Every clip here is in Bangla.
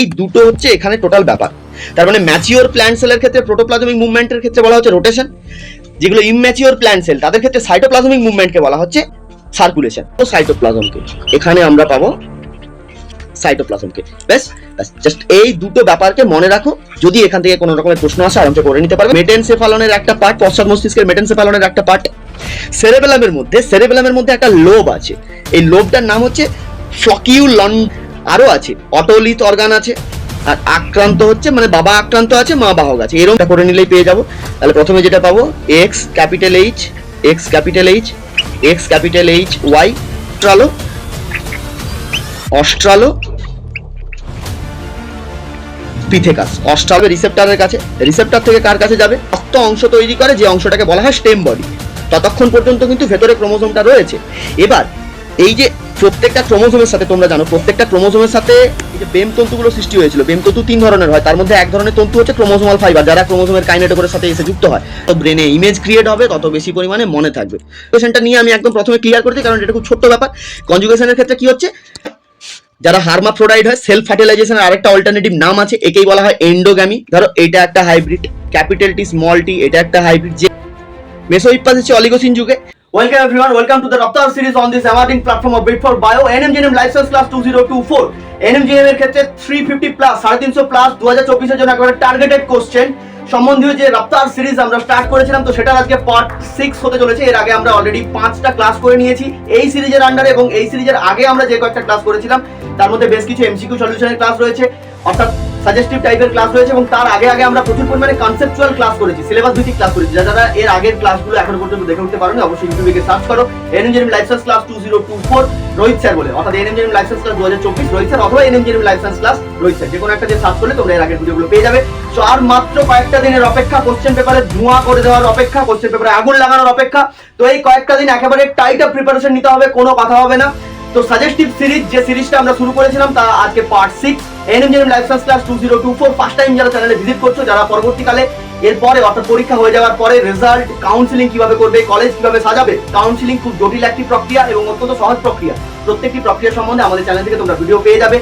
এই দুটো হচ্ছে এখানে টোটাল ব্যাপার। তার মানে ম্যাচিওর প্ল্যান্ট সেলের ক্ষেত্রে প্রোটোপ্লাজমিক মুভমেন্টের ক্ষেত্রে বলা হচ্ছে রোটেশন, যেগুলো ইমম্যাচিওর প্ল্যান্ট সেল তাদের ক্ষেত্রে সাইটোপ্লাজমিক মুভমেন্টকে বলা হচ্ছে সার্কুলেশন। তো সাইটোপ্লাজমকে এখানে আমরা পাবো সাইটোপ্লাজমকে। বেশ, জাস্ট এই দুটো ব্যাপারকে মনে রাখো, যদি এখান থেকে কোনো রকমের প্রশ্ন আসে আরামসে করে নিতে পারবে। মেটেনসেফালনের একটা পার্ট, পশ্চাৎ মস্তিষ্কের মেটেনসেফালনের একটা পার্ট, সেরেবেলামের মধ্যে একটা লোব আছে, এই লোবটার নাম হচ্ছে ফ্লকিউলন, আরো আছে অটোলিথ অর্গান আছে, আর আক্রান্ত হচ্ছে মানে বাবা আক্রান্ত আছে, মা বাহক আছে, এরকমটা করে নিলেই পেয়ে যাবো। তাহলে প্রথমে যেটা পাবো X capital H, X capital H, X capital H Y, Australopithecus. অস্ট্রালো রিসেপ্টরের কাছে, রিসেপ্টর থেকে কার কাছে যাবে, রক্ত অংশ তৈরি করে যে অংশটাকে বলা হয় স্টেম বডি। ততক্ষণ পর্যন্ত কিন্তু ভেতরে ক্রোমোজোমটা রয়েছে। এবার এই যে প্রত্যেকটা ক্রোমোজোমের সাথে তোমরা জানো প্রত্যেকটা ক্রোমোজোমের সাথে এই যে বেম তন্তুগুলো সৃষ্টি হয়েছিল, বেম তন্তু 3 ধরনের হয়, তার মধ্যে এক ধরনের তন্তু হচ্ছে ক্রোমোজোমাল ফাইবার, যারা ক্রোমোজোমের কাইনেটোকোরের সাথে এসে যুক্ত হয়। তো ব্রেনে ইমেজ ক্রিয়েট হবে, তত বেশি পরিমাণে মনে থাকবে। কোয়েশ্চেনটা নিয়ে আমি একদম প্রথমে ক্লিয়ার করছি, কারণ এটা খুব ছোট্ট ব্যাপার। কনজুগেশনের ক্ষেত্রে কি হচ্ছে, যারা হার্মাফ্রোডাইট হয়, সেলফ ফার্টিলাইজেশনের আরেকটা অল্টারনেটিভ নাম আছে, একেই বলা হয় এন্ডোগ্যামি। ধরো এটা একটা হাইব্রিড, ক্যাপিটাল টি স্মল টি, এটা একটা হাইব্রিড। যে মেসোহিপ্পাস হচ্ছে অলিগোসিন যুগে। Welcome everyone, welcome to the Raptor series on this amazing platform of Bit4 Bio NMGNM Life Science Class 2024। NMGNM এর ক্ষেত্রে 350 প্লাস 350 প্লাস 2024 এর জন্য একেবারে টার্গেটেড কোশ্চেন সম্বন্ধীয় যে রাপ্তার সিরিজ আমরা স্টার্ট করেছিলাম, তো সেটার আজকে পার্ট 6 হতে চলেছে। এর আগে আমরা অলরেডি 5টা ক্লাস করে নিয়েছি এই সিরিজের আন্ডারে, এবং এই সিরিজের আগে আমরা যে কয়েকটা ক্লাস করেছিলাম তার মধ্যে বেশ কিছু এমসিকিউ সলিউশনের ক্লাস রয়েছে, অর্থাৎ সাজেস্টিভ টাইপের ক্লাস রয়েছে, এবং তার আগে আমরা প্রচুর পরিমাণে কনসেপচুয়াল ক্লাস করেছি, সিলেবাস ভিত্তিক ক্লাস করেছি। যারা এর আগের ক্লাসগুলো এখনো পর্যন্ত দেখে উঠতে পারোনি, অবশ্যই ইউটিউবে গিয়ে সার্চ করো NMGNM life science class 2024 Rohit sir বলে, অর্থাৎ NMGNM life science class 2024 Rohit sir, অথবা NMGNM life science class Rohit sir, যে কোনো একটা দিয়ে সার্চ করলে তোমরা এর আগের ভিডিওগুলো পেয়ে যাবে। সো আর মাত্র কয়েকটা দিনের অপেক্ষা, কোশ্চেন পেপারে ধোঁয়া করে দেওয়ার অপেক্ষা, কোশ্চেন পেপারে আগুন লাগানোর অপেক্ষা। তো এই কয়েকটা দিন একেবারে টাইট আপ প্রিপারেশন নিতে হবে, কোনো কথা হবে না। তো সাজেস্টিভ সিরিজ যে সিরিজটা আমরা শুরু করেছিলাম তা আজকে part 6 NMGNM life science class 2024। First time যারা চ্যানেলে ভিজিট করছো, যারা পরবর্তীকালে এরপরে অর্থাৎ পরীক্ষা হয়ে যাওয়ার পরে রেজাল্ট, কাউন্সিলিং কিভাবে করবে, কলেজ কিভাবে সাজাবে, কাউন্সিলিং খুব জটিল একটি প্রক্রিয়া এবং অত্যন্ত সহজ প্রক্রিয়া, প্রত্যেকটি প্রক্রিয়া সম্বন্ধে আমাদের চ্যানেল থেকে তোমরা ভিডিও পেয়ে যাবে।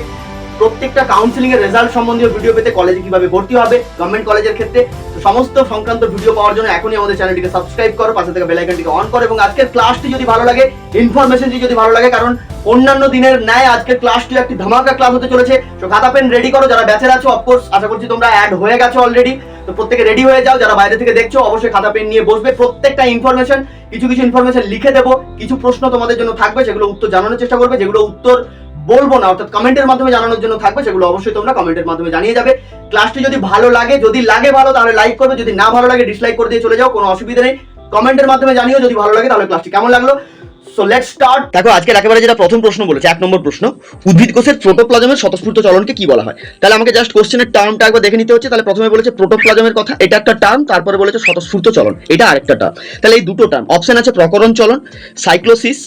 প্রত্যেকটা কাউন্সিলিং এর রেজাল্ট সম্বন্ধীয় ভিডিও পেতে, কলেজে কিভাবে ভর্তি হবে গভর্নমেন্ট কলেজের ক্ষেত্রে, সমস্ত সংক্রান্ত ভিডিও পাওয়ার জন্য এখনই আমাদের চ্যানেলটিকে সাবস্ক্রাইব করো, পাশে থেকে বেল আইকনটিকে অন করো, এবং আজকের ক্লাসটি যদি ভালো লাগে, ইনফরমেশনটি যদি ভালো লাগে, কারণ অন্যান্য দিনের ন্যায় আজকের ক্লাসটি একটি ধামাকা ক্লাস হতে চলেছে। তো খাতা পেন রেডি করো, যারা ব্যাচের আছো অফকোর্স আশা করছি তোমরা অ্যাড হয়ে গেছো অলরেডি, তো প্রত্যেকে রেডি হয়ে যাও। যারা বাইরে থেকে দেখছো অবশ্যই খাতা পেন নিয়ে বসবে। প্রত্যেকটা ইনফরমেশন, কিছু ইনফরমেশন লিখে দেবো, কিছু প্রশ্ন তোমাদের জন্য থাকবে, সেগুলো উত্তর জানানোর চেষ্টা করবে, যেগুলো উত্তর বলবো না অর্থাৎ কমেন্টের মাধ্যমে জানানোর জন্য থাকবে, সেগুলো অবশ্যই তোমরা কমেন্টের মাধ্যমে জানিয়ে যাবে। ক্লাসটি যদি ভালো লাগে, যদি লাগে ভালো তাহলে লাইক করবে, যদি না ভালো লাগে ডিসলাইক করে দিয়ে চলে যাও, কোনো অসুবিধা নেই। কমেন্টের মাধ্যমে জানিও যদি ভালো লাগে তাহলে ক্লাসটি কেমন লাগলো। So let's start. দেখো আজকের একেবারে যেটা প্রথম প্রশ্ন বলেছে, 1 নম্বর প্রশ্ন, উদ্ভিদ কোষের প্রোটোপ্লাজমের স্বতঃস্ফূর্ত চলনকে কি বলা হয়? তাহলে আমাকে জাস্ট কোশ্চেনের টার্মটা একবার দেখে নিতে হচ্ছে। তাহলে প্রথমে বলেছে প্রোটোপ্লাজমের কথা, এটা একটা টার্ম, তারপরে বলেছে স্বতঃস্ফূর্ত চলন, এটা আরেকটা টার্ম। তাহলে এই দুটো টার্ম, অপশন আছে প্রকরণ চলন, সাইক্লোসিস,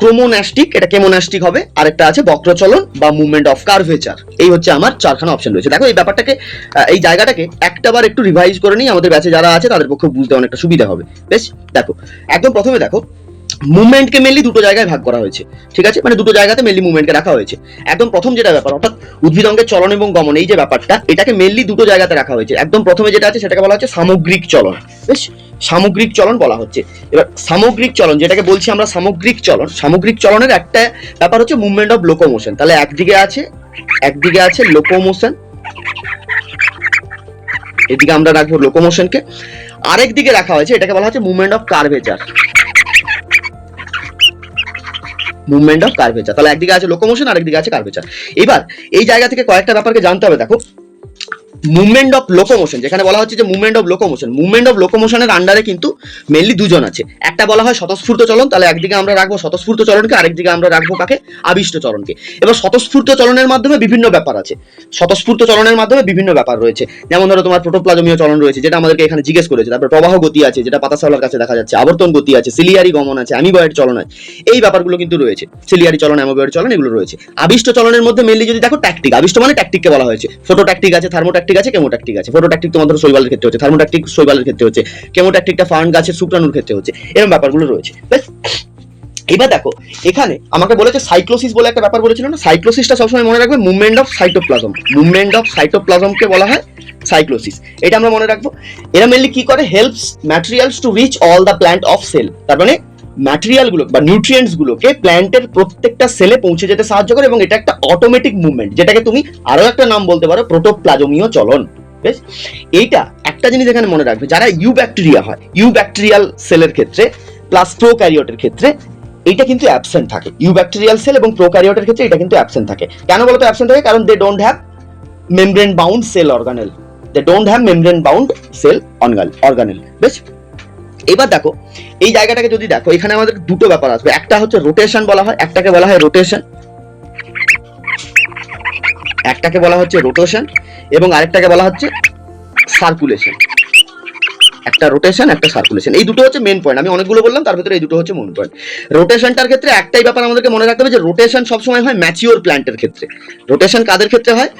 ক্রোমোন্যাস্টিক, এটা কেমোন্যাস্টিক হবে, আরেকটা আছে বক্রচলন বা মুভমেন্ট অফ কার্ভেচার। এই হচ্ছে আমার 4খানা অপশন রয়েছে। দেখো এই ব্যাপারটাকে, এই জায়গাটাকে একটাবার একটু রিভাইজ করে নিই, আমাদের ব্যাচে যারা আছে তাদের পক্ষে বুঝতে অনেকটা সুবিধা হবে। বেশ, দেখো একদম প্রথমে দেখো মুভমেন্টকে মেনলি দুটো জায়গায় ভাগ করা হয়েছে, ঠিক আছে, মানে দুটো জায়গাতে মেনলি মুভমেন্টকে রাখা হয়েছে। একদম প্রথম যেটা ব্যাপার, অর্থাৎ উদ্ভিদ অঙ্গের চলন এবং গমন, এই যে ব্যাপারটা, এটাকে মেনলি দুটো জায়গাতে রাখা হয়েছে। একদম প্রথমে যেটা আছে সেটাকে বলা হচ্ছে সামগ্রিক চলন। বেশ, সামগ্রিক চলন বলা হচ্ছে। এবার সামগ্রিক চলন যেটাকে বলছি আমরা সামগ্রিক চলন, সামগ্রিক চলনের একটা ব্যাপার হচ্ছে মুভমেন্ট অফ লোকোমোশন। তাহলে একদিকে আছে লোকোমোশন, এদিকে আমরা রাখবো লোকোমোশনকে, আরেক দিকে রাখা হয়েছে এটাকে বলা হচ্ছে movement of curvature, movement of curvature. তাহলে একদিকে আছে লোকোমোশন, আরেকদিকে আছে কার্ভেচার। এবার এই জায়গা থেকে কয়েকটা ব্যাপারকে জানতে হবে। দেখো মুভমেন্ট অফ লোকোমোশন, যেখানে বলা হচ্ছে যে মুভমেন্ট অফ লোকোমোশনের আন্ডারে কিন্তু মেনলি দুজন আছে। একটা বলা হয় স্বতঃস্ফূর্ত চলন, তাহলে একদিকে আমরা রাখবো স্বতঃস্ফূর্ত চলনকে, আরেকদিকে আমরা রাখবো কাকে, আবিষ্ট চলনকে। এবার স্বতঃস্ফূর্ত চলনের মাধ্যমে বিভিন্ন ব্যাপার আছে, স্বতঃস্ফূর্ত চলনের মাধ্যমে বিভিন্ন ব্যাপার রয়েছে, যেমন ধরো তোমার প্রোটোপ্লাজমীয় চলন রয়েছে, যেটা আমাদেরকে এখানে জিজ্ঞেস করেছে, তারপর প্রবাহ গতি আছে, যেটা পাতাশ্যাওলার কাছে দেখা যাচ্ছে, আবর্তন গতি আছে, সিলিয়ারি গমন আছে, অ্যামিবয়েড চলন আছে, এই ব্যাপারগুলো কিন্তু রয়েছে, সিলিয়ারি চলন, অ্যামিবয়েড চলন, এগুলো রয়েছে। আবিষ্ট চলনের মধ্যে মেনলি যদি দেখো ট্যাকটিক, আবিষ্ট মানে ট্যাকটিককে বলা হয়েছে, ফোটোট্যাকটিক আছে, থার্মোট্যাকটিক আছে, কেমোট্যাকটিক আছে। ফোটোট্যাকটিক তোমাদের শৈবালের ক্ষেত্রে হচ্ছে, থার্মোট্যাকটিক শৈবালের ক্ষেত্রে হচ্ছে, কেমোট্যাকটিকটা ফার্ন গাছের শুক্রাণুর ক্ষেত্রে হচ্ছে, এরকম ব্যাপারগুলো রয়েছে। বেশ, এবার দেখো এখানে আমাকে বলেছে সাইক্লোসিস বলে একটা ব্যাপার বলেছিল না, সাইক্লোসিসটা সবসময় মনে রাখবে movement of cytoplasm, movement of সাইটোপ্লাজমকে বলা হয় সাইক্লোসিস, এটা আমরা মনে রাখবো। এরা মেনলি কি করে, helps materials to reach all the plant of cell, তার মানে ম্যাটেরিয়াল গুলো বা নিউট্রিয়েন্টস গুলোকে প্ল্যান্টের প্রত্যেকটা সেলে পৌঁছে যেতে সাহায্য করে, এবং এটা একটা অটোমেটিক মুভমেন্ট, যেটাকে তুমি আরো একটা নাম বলতে পারো প্রোটোপ্লাজমীয় চলন। বেশ, এইটা একটা জিনিস এখানে মনে রাখবে, যারা ইউব্যাকটেরিয়া হয়, ইউব্যাকটেরিয়াল সেলের ক্ষেত্রে প্লাস প্রোক্যারিওটের ক্ষেত্রে এটা কিন্তু অ্যাবসেন্ট থাকে, ইউব্যাকটেরিয়াল সেল এবং প্রোক্যারিওটের ক্ষেত্রে এটা কিন্তু অ্যাবসেন্ট থাকে। কেন বলতো অ্যাবসেন্ট থাকে? কারণ they don't have membrane bound cell organelle, they don't have membrane bound cell organelle. বেশ, এবার দেখো এই জায়গাটাকে যদি দেখো, এখানে আমাদের দুটো ব্যাপার আসবে, একটা হচ্ছে রোটেশন বলা হয়, একটাকে বলা হয় রোটেশন, একটাকে বলা হচ্ছে রোটেশন এবং আরেকটাকে বলা হচ্ছে সার্কুলেশন। একটা রোটেশন, একটা সার্কুলেশন, এই দুটো হচ্ছে মেন পয়েন্ট। আমি অনেকগুলো বললাম, তার ভিতরে এই দুটো হচ্ছে মেন পয়েন্ট। রোটেশনটার ক্ষেত্রে একটাই ব্যাপার আমাদেরকে মনে রাখতে হবে, যে রোটেশন সবসময় হয় ম্যাচিওর প্ল্যান্টের ক্ষেত্রে। রোটেশন কাদের ক্ষেত্রে হয়?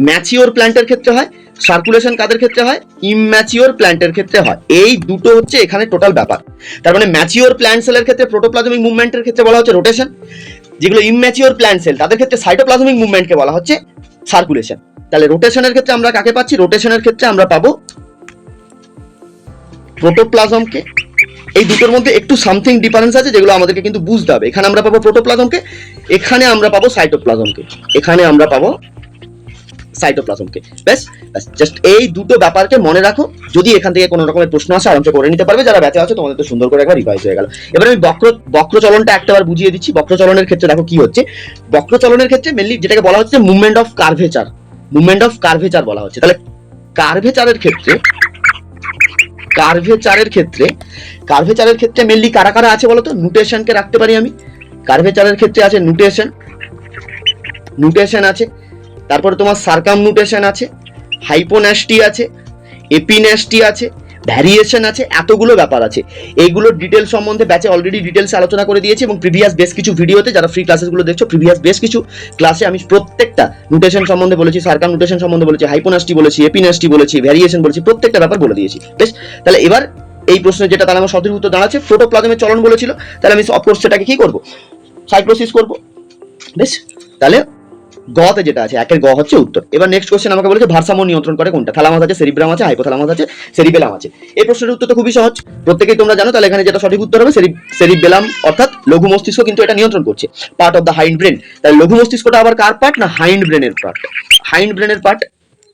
ম্যাচিওর প্ল্যান্টের ক্ষেত্রে হয়। সার্কুলেশন কাদের ক্ষেত্রে হয়? ইমম্যাচিওর প্ল্যান্টের ক্ষেত্রে হয়। এই দুটো হচ্ছে এখানে টোটাল ব্যাপার। তার মানে ম্যাচিওর প্ল্যান্ট সেলের ক্ষেত্রে প্রোটোপ্লাজমিক মুভমেন্টের ক্ষেত্রে বলা হচ্ছে রোটেশন, যেগুলো ইমম্যাচিওর প্ল্যান্ট সেল তাদের ক্ষেত্রে সাইটোপ্লাজমিক মুভমেন্টকে বলা হচ্ছে সার্কুলেশন। তাহলে রোটেশনের ক্ষেত্রে আমরা কাকে পাচ্ছি? রোটেশনের ক্ষেত্রে আমরা পাবো প্রোটোপ্লাজমকে। এই দুটোর মধ্যে একটু সামথিং ডিফারেন্স আছে, যেগুলো আমাদেরকে কিন্তু বুঝতে হবে। এখানে আমরা পাবো প্রোটোপ্লাজমকে, এখানে আমরা পাবো সাইটোপ্লাজমকে, এখানে আমরা পাবো সাইটোপ্লাজমকে। ব্যাস, জাস্ট এই দুটো ব্যাপারকে মনে রাখো। যদি এখান থেকে কোনো রকমের প্রশ্ন আসে আরামসে করে নিতে পারবে, যারা ব্যাচে আছে তোমাদের তো সুন্দর করে একবার রিভাইজ হয়ে গেল। এবার আমি বক্রচলনটা একটাবার বুঝিয়ে দিচ্ছি। বক্রচলনের ক্ষেত্রে দেখো কি হচ্ছে, বক্রচলনের ক্ষেত্রে মেনলি যেটাকে বলা হচ্ছে movement of curvature, movement of curvature বলা হচ্ছে। তাহলে কার্ভেচারের ক্ষেত্রে কার্ভেচারের ক্ষেত্রে মেনলি কারা কারা আছে বলতো? নুটেশনকে রাখতে পারি আমি। কার্ভেচারের ক্ষেত্রে আছে নুটেশন আছে, তারপরে তোমার সার্কামনুটেশন আছে, হাইপোন্যাস্টি আছে, এপিন্যাস্টি আছে, ভ্যারিয়েশন আছে, এতগুলো ব্যাপার আছে। এইগুলোর ডিটেলস সম্বন্ধে ব্যাচে অলরেডি ডিটেলস আলোচনা করে দিয়েছি, এবং প্রিভিয়াস বেশ কিছু ভিডিওতে, যারা ফ্রি ক্লাসেসগুলো দেখছো, প্রিভিয়াস বেশ কিছু ক্লাসে আমি প্রত্যেকটা নুটেশন সম্বন্ধে বলেছি, সার্কামনুটেশন সম্বন্ধে বলেছি, হাইপোন্যাস্টি বলেছি, এপিন্যাস্টি বলেছি, ভ্যারিয়েশন বলেছি, প্রত্যেকটা ব্যাপার বলে দিয়েছি। বেশ, তাহলে এবার এই প্রশ্নে যেটা তাহলে আমার সঠিক উত্তর দাঁড়াচ্ছে, প্রোটোপ্লাজমের চলন বলেছিল, তাহলে আমি অফকোর্স সেটাকে কি করব? সাইক্লোসিস করব। বেশ, তাহলে গতে যেটা আছে, একের গ হচ্ছে উত্তর। এবার নেক্সট কোশ্চেন আমাকে বলেছে ভারসাম্য নিয়ন্ত্রণ করে কোনটা? থ্যালামাস আছে, সেরিব্রাম আছে, হাইপোথ্যালামাস আছে, সেরিবেলাম আছে। এই প্রশ্নের উত্তর তো খুবই সহজ, প্রত্যেকেই তোমরা জানো। তাহলে এখানে যেটা সঠিক উত্তর হবে সেরিবেলাম, অর্থাৎ লঘু মস্তিষ্ক কিন্তু এটা নিয়ন্ত্রণ করছে, part of the hind brain. তাহলে লঘু মস্তিষ্কটা আবার কার পার্ট? না, হাইন্ড ব্রেনের পার্ট, হাইন্ড ব্রেনের পার্ট।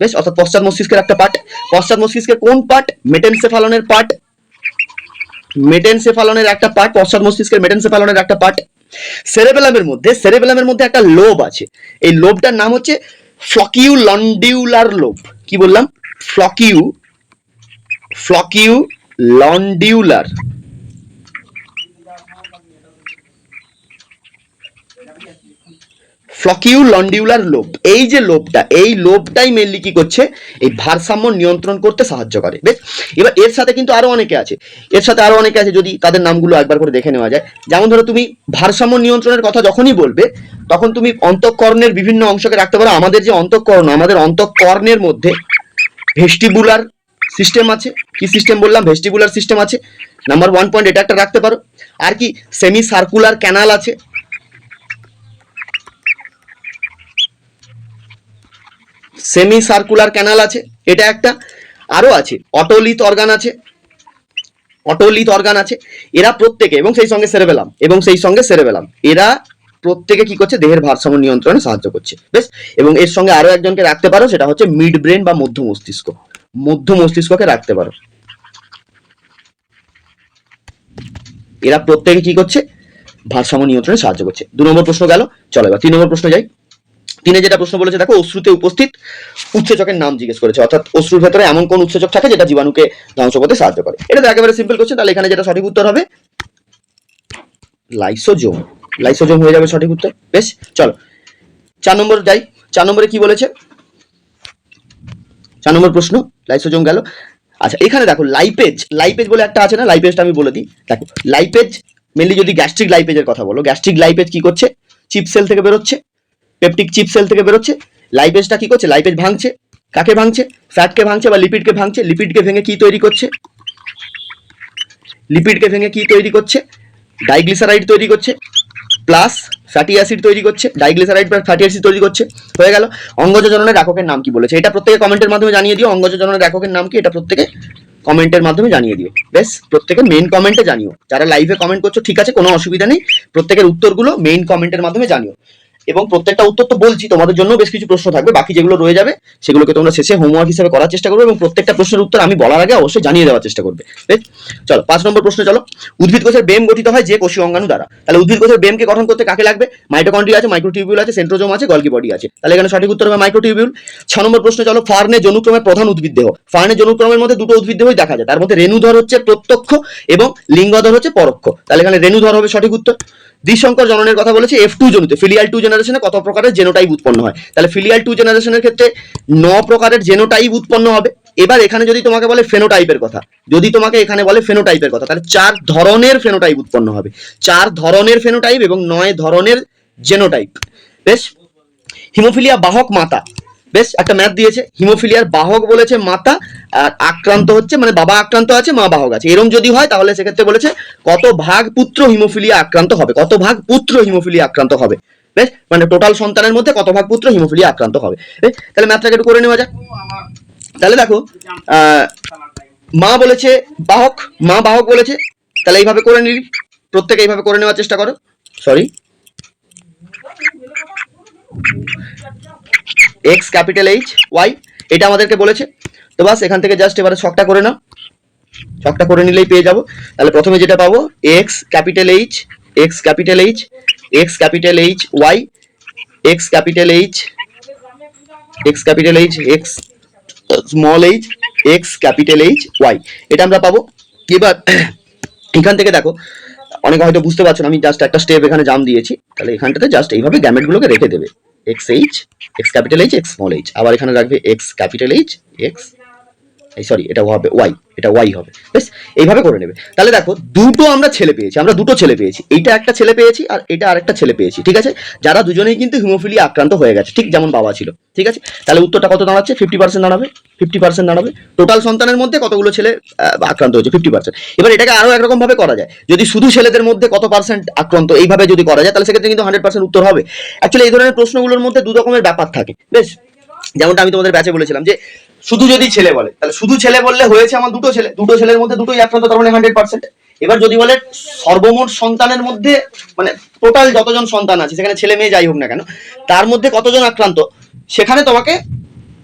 বেশ, অর্থাৎ পশ্চাৎ মস্তিষ্কের একটা পার্ট। পশ্চাৎ মস্তিষ্কের কোন পার্ট? মেটেনসেফালনের পার্ট, মেটেনসেফালনের একটা পার্ট, পশ্চাৎ মস্তিষ্কের মেটেনসেফালনের একটা পার্ট। সেরেবেলামের মধ্যে একটা লোব আছে, এই লোবটার নাম হচ্ছে ফ্লকিউলন্ডিউলার লোব। কি বললাম? ফ্লকিউলন্ডিউলার। ফ্লকিউলন্ডিউলার লোব, এই যে লোবটা, এই লোবটাই মেনলি কি করছে? এই ভারসাম্য নিয়ন্ত্রণ করতে সাহায্য করে। বেশ, এবার এর সাথে কিন্তু আরো অনেকে আছে, যদি তাদের নামগুলো একবার করে দেখে নেওয়া যায়। যেমন ধরো, তুমি ভারসাম্য নিয়ন্ত্রণের কথা যখনই বলবে, তখন তুমি অন্তঃকর্ণের বিভিন্ন অংশকে রাখতে পারো। আমাদের যে অন্তঃকর্ণ, আমাদের অন্তঃকর্ণের মধ্যে ভেস্টিবুলার সিস্টেম আছে। কি সিস্টেম বললাম? ভেস্টিবুলার সিস্টেম আছে। নাম্বার 1 পয়েন্ট এটা একটা রাখতে পারো। আর কি, সেমি সার্কুলার ক্যানাল আছে, সেমি সার্কুলার ক্যানাল আছে, এটা একটা। আরো আছে অটোলিথ অর্গান আছে, এরা প্রত্যেকে, এবং সেই সঙ্গে সেরেবেলাম, এরা প্রত্যেকে কি করছে? দেহের ভারসাম্য নিয়ন্ত্রণে সাহায্য করছে। বেশ, এবং এর সঙ্গে আরো একজনকে রাখতে পারো, সেটা হচ্ছে মিড ব্রেন বা মধ্য মস্তিষ্ককে রাখতে পারো। এরা প্রত্যেকে কি করছে? ভারসাম্য নিয়ন্ত্রণে সাহায্য করছে। 2 নম্বর প্রশ্ন গেল। চলো এবার 3 নম্বর প্রশ্ন যাই। 3 যেটা প্রশ্ন বলেছে, দেখো অশ্রুতে উপস্থিত উৎসেচকের নাম জিজ্ঞেস করেছে, অর্থাৎ অশ্রুর ভেতরে এমন কোন উৎসেচক থাকে যেটা জীবাণুকে ধ্বংস করতে সাহায্য করে। এটা তো একেবারে সিম্পল কোশ্চেন। তাহলে এখানে যেটা সঠিক উত্তর হবে লাইসোজোম, লাইসোজোম হয়ে যাবে সঠিক উত্তর। বেশ, চলো 4 নম্বর যাই। 4 নম্বরে কি বলেছে? 4 নম্বর প্রশ্ন, লাইসোজোম গেল। আচ্ছা, এখানে দেখো লাইপেজ বলে একটা আছে না, লাইপেজটা আমি বলে দিই। দেখো, লাইপেজ মেনলি যদি গ্যাস্ট্রিক লাইপেজের কথা বলো, গ্যাস্ট্রিক লাইপেজ কি করছে? চিপ সেল থেকে বেরোচ্ছে, পেপটিক চিপ সেল থেকে বেরোচ্ছে। লাইপেজটা কি করছে? লাইপেজ ভাঙছে। কাকে ভাঙছে? ফ্যাটকে ভাঙছে বা লিপিডকে ভাঙছে। লিপিডকে ভেঙে কি তৈরি করছে? ডাইগ্লিসারাইড তৈরি করছে প্লাস ফ্যাটি অ্যাসিড তৈরি করছে, ডাইগ্লিসারাইড প্লাস ফ্যাটি অ্যাসিড তৈরি করছে, হয়ে গেল। অঙ্গজ জননের এককের নাম কি বলেছে, এটা প্রত্যেকে কমেন্টের মাধ্যমে জানিয়ে দিও। অঙ্গজ জননের এককের নাম কি, এটা প্রত্যেকে কমেন্টের মাধ্যমে জানিয়ে দিও। বেশ, প্রত্যেকের মেইন কমেন্টে জানিও। যারা লাইভে কমেন্ট করছো ঠিক আছে, কোনো অসুবিধা নেই, প্রত্যেকের উত্তরগুলো মেইন কমেন্টের মাধ্যমে জানিও। এবং প্রত্যেকটা উত্তর তো বলছি, তোমাদের জন্য বেশ কিছু প্রশ্ন থাকবে, বাকি যেগুলো রয়ে যাবে সেগুলোকে তোমরা শেষে হোমওয়ার্ক হিসেবে করার চেষ্টা করবে এবং প্রত্যেকটা প্রশ্নের উত্তর আমি বলার আগে অবশ্যই জানিয়ে দেওয়ার চেষ্টা করবে। বেশ, চলো 5 নম্বর প্রশ্নে চলো। উদ্ভিদ কোষের বেম গঠিত হয় যে কোষীয় অঙ্গাণু দ্বারা। তাহলে উদ্ভিদ কোষের বেমকে গঠন করতে কাকে লাগবে? মাইটোকন্ড্রিয়া আছে, মাইক্রোটিউবিউল আছে, সেন্ট্রোজোম আছে, গলগি বডি আছে। তাহলে এখানে সঠিক উত্তর হবে মাইক্রোটিউবিউল। 6 নম্বর প্রশ্নে চলো। ফার্নের জনুক্রমের প্রধান উদ্ভিদ দেহ। ফার্নের জনুক্রমের মধ্যে দুটো উদ্ভিদ দেহই দেখা যায়, তার মধ্যে রেণুধর হচ্ছে প্রত্যক্ষ এবং লিঙ্গধর হচ্ছে পরোক্ষ। তাহলে এখানে রেণুধর হবে সঠিক উত্তর। দ্বিসংকর জননের কথা বলেছে F2 জনিত ফিলিয়াল 2 জেনারেশনে কত প্রকারের জেনোটাইপ উৎপন্ন হয়। তাহলে ফিলিয়াল 2 জেনারেশনের ক্ষেত্রে 9 প্রকারের জেনোটাইপ উৎপন্ন হবে। এবার এখানে যদি তোমাকে বলে ফেনোটাইপের কথা, যদি তোমাকে এখানে বলে ফেনোটাইপের কথা, তাহলে 4 ধরনের ফেনোটাইপ উৎপন্ন হবে, 4 ধরনের ফেনোটাইপ এবং 9 ধরনের জেনোটাইপ। বেশ, হিমোফিলিয়া বাহক মাতা। বেশ, একটা ম্যাথ দিয়েছে, হিমোফিলিয়ার বাহক বলেছে মাতা, আর আক্রান্ত হচ্ছে মানে বাবা আক্রান্ত আছে, মা বাহক আছে। এরকম যদি হয় তাহলে সেক্ষেত্রে বলেছে কত ভাগ পুত্র হিমোফিলিয়া আক্রান্ত হবে, কত ভাগ পুত্র হিমোফিলিয়া আক্রান্ত হবে। বেশ, মানে টোটাল সন্তানের মধ্যে কত ভাগ পুত্র হিমোফিলিয়া আক্রান্ত হবে। বেশ, তাহলে ম্যাথটাকে একটু করে নেওয়া যাক। তাহলে দেখো, মা বলেছে বাহক, মা বাহক বলেছে, তাহলে এইভাবে করে নিলি, প্রত্যেকে এইভাবে করে নেওয়ার চেষ্টা করো। Sorry, X capital H Y, এটা আমাদেরকে বলেছে। তো বাস এখান থেকে জাস্ট এবারে ছকটা করে নাও, ছকটা করে নিলেই পেয়ে যাবো। তাহলে প্রথমে যেটা পাবো X capital H, X capital H, X capital H Y, X capital H, X capital H, X small H, X capital H Y, এটা আমরা পাবো। এবার এখান থেকে দেখো, অনেকে হয়তো বুঝতে পারছো না, আমি জাস্ট একটা স্টেপ এখানে জাম দিয়েছি। তাহলে এখানটাতে জাস্ট এইভাবে গ্যামেটগুলোকে রেখে দেবে, x H, X capital H, X small H, আবার এখানে রাখবে x capital H, x, sorry এটা হবে ওয়াই, এটা ওয়াই হবে। বেশ, এইভাবে করে নেবে। তাহলে দেখো দুটো আমরা ছেলে পেয়েছি, আমরা দুটো ছেলে পেয়েছি, এইটা একটা ছেলে পেয়েছি আর এটা আরেকটা ছেলে পেয়েছি, ঠিক আছে, যারা দুজনেই কিন্তু হিমোফিলিয়া আক্রান্ত হয়ে গেছে, ঠিক যেমন বাবা ছিল, ঠিক আছে। তাহলে উত্তরটা কত দাঁড়াচ্ছে? 50% দাঁড়াবে, 50% দাঁড়াবে। টোটাল সন্তানের মধ্যে কতগুলো ছেলে আক্রান্ত হয়েছে? 50%। এবার এটাকে আরো একরকম ভাবে করা যায়, যদি শুধু ছেলেদের মধ্যে কত পার্সেন্ট আক্রান্ত, এইভাবে যদি করা যায় তাহলে সেক্ষেত্রে কিন্তু 100% উত্তর হবে। অ্যাকচুয়ালি এই ধরনের প্রশ্নগুলোর মধ্যে দু রকমের ব্যাপার থাকে। বেশ, যেমনটা আমি তোমাদের ব্যাচে বলেছিলাম যে শুধু যদি ছেলে বলে, তাহলে শুধু ছেলে বললে হয়েছে আমার দুটো ছেলে, দুটো ছেলের মধ্যে দুটোই আক্রান্ত, তার মানে 100%। এবার যদি বলে সর্বমোট সন্তানের মধ্যে, মানে টোটাল যতজন সন্তান আছে সেখানে ছেলে মেয়ে যাই হোক না কেন, তার মধ্যে কতজন আক্রান্ত, সেখানে তোমাকে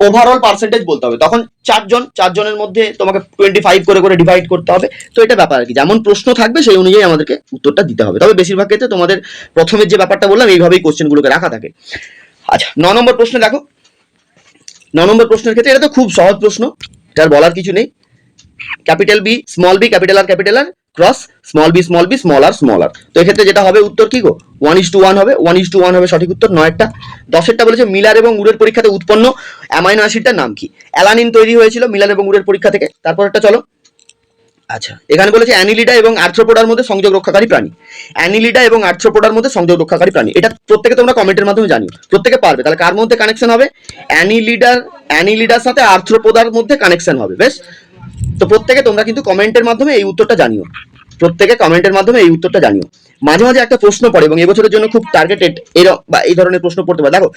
ওভারঅল পার্সেন্টেজ বলতে হবে। তখন 4 জন, 4 জনের মধ্যে তোমাকে 25 করে করে ডিভাইড করতে হবে। তো এটা ব্যাপার আর কি, যেমন প্রশ্ন থাকবে সেই অনুযায়ী আমাদেরকে উত্তরটা দিতে হবে। তবে বেশিরভাগ ক্ষেত্রে তোমাদের প্রথমের যে ব্যাপারটা বললাম এইভাবেই কোশ্চেনগুলোকে রাখা থাকে। আচ্ছা, 9 নম্বর প্রশ্নে দেখো, 9 নম্বর প্রশ্নের ক্ষেত্রে এটা তো খুব সহজ প্রশ্ন, এটার বলার কিছু নেই। Capital B small B capital R cross small B small B small R. তো এক্ষেত্রে যেটা হবে উত্তর কি গো, 1:1 হবে, 1:1 হবে সঠিক উত্তর। 9টা 10এরটা বলেছে মিলার এবং উডের পরীক্ষাতে উৎপন্ন অ্যামাইনো অ্যাসিডটার নাম কি? অ্যালানিন তৈরি হয়েছিল মিলার এবং উডের পরীক্ষা থেকে। তারপরটা চলো। আচ্ছা, এখানে বলেছে অ্যানিলিডা এবং আর্থ্রোপোডার মধ্যে সংযোগ রক্ষাকারী প্রাণী। অ্যানিলিডা এবং আর্থ্রোপোডার মধ্যে সংযোগ রক্ষাকারী প্রাণী, এটা প্রত্যেকে তোমরা কমেন্টের মাধ্যমে জানিও, প্রত্যেকে পারবে। তাহলে কার মধ্যে কানেকশন হবে? অ্যানিলিডার সাথে আর্থ্রোপোডার মধ্যে কানেকশন হবে। বেশ, তো প্রত্যেকে তোমরা কিন্তু কমেন্টের মাধ্যমে এই উত্তরটা জানিও, প্রত্যেকে কমেন্টের মাধ্যমে এই উত্তরটা জানিও। মাঝে মাঝে একটা প্রশ্ন পড়ে এবং এবছরের জন্য খুব টার্গেটেড এরকম বা এই ধরনের প্রশ্ন পড়তে পারে। দেখো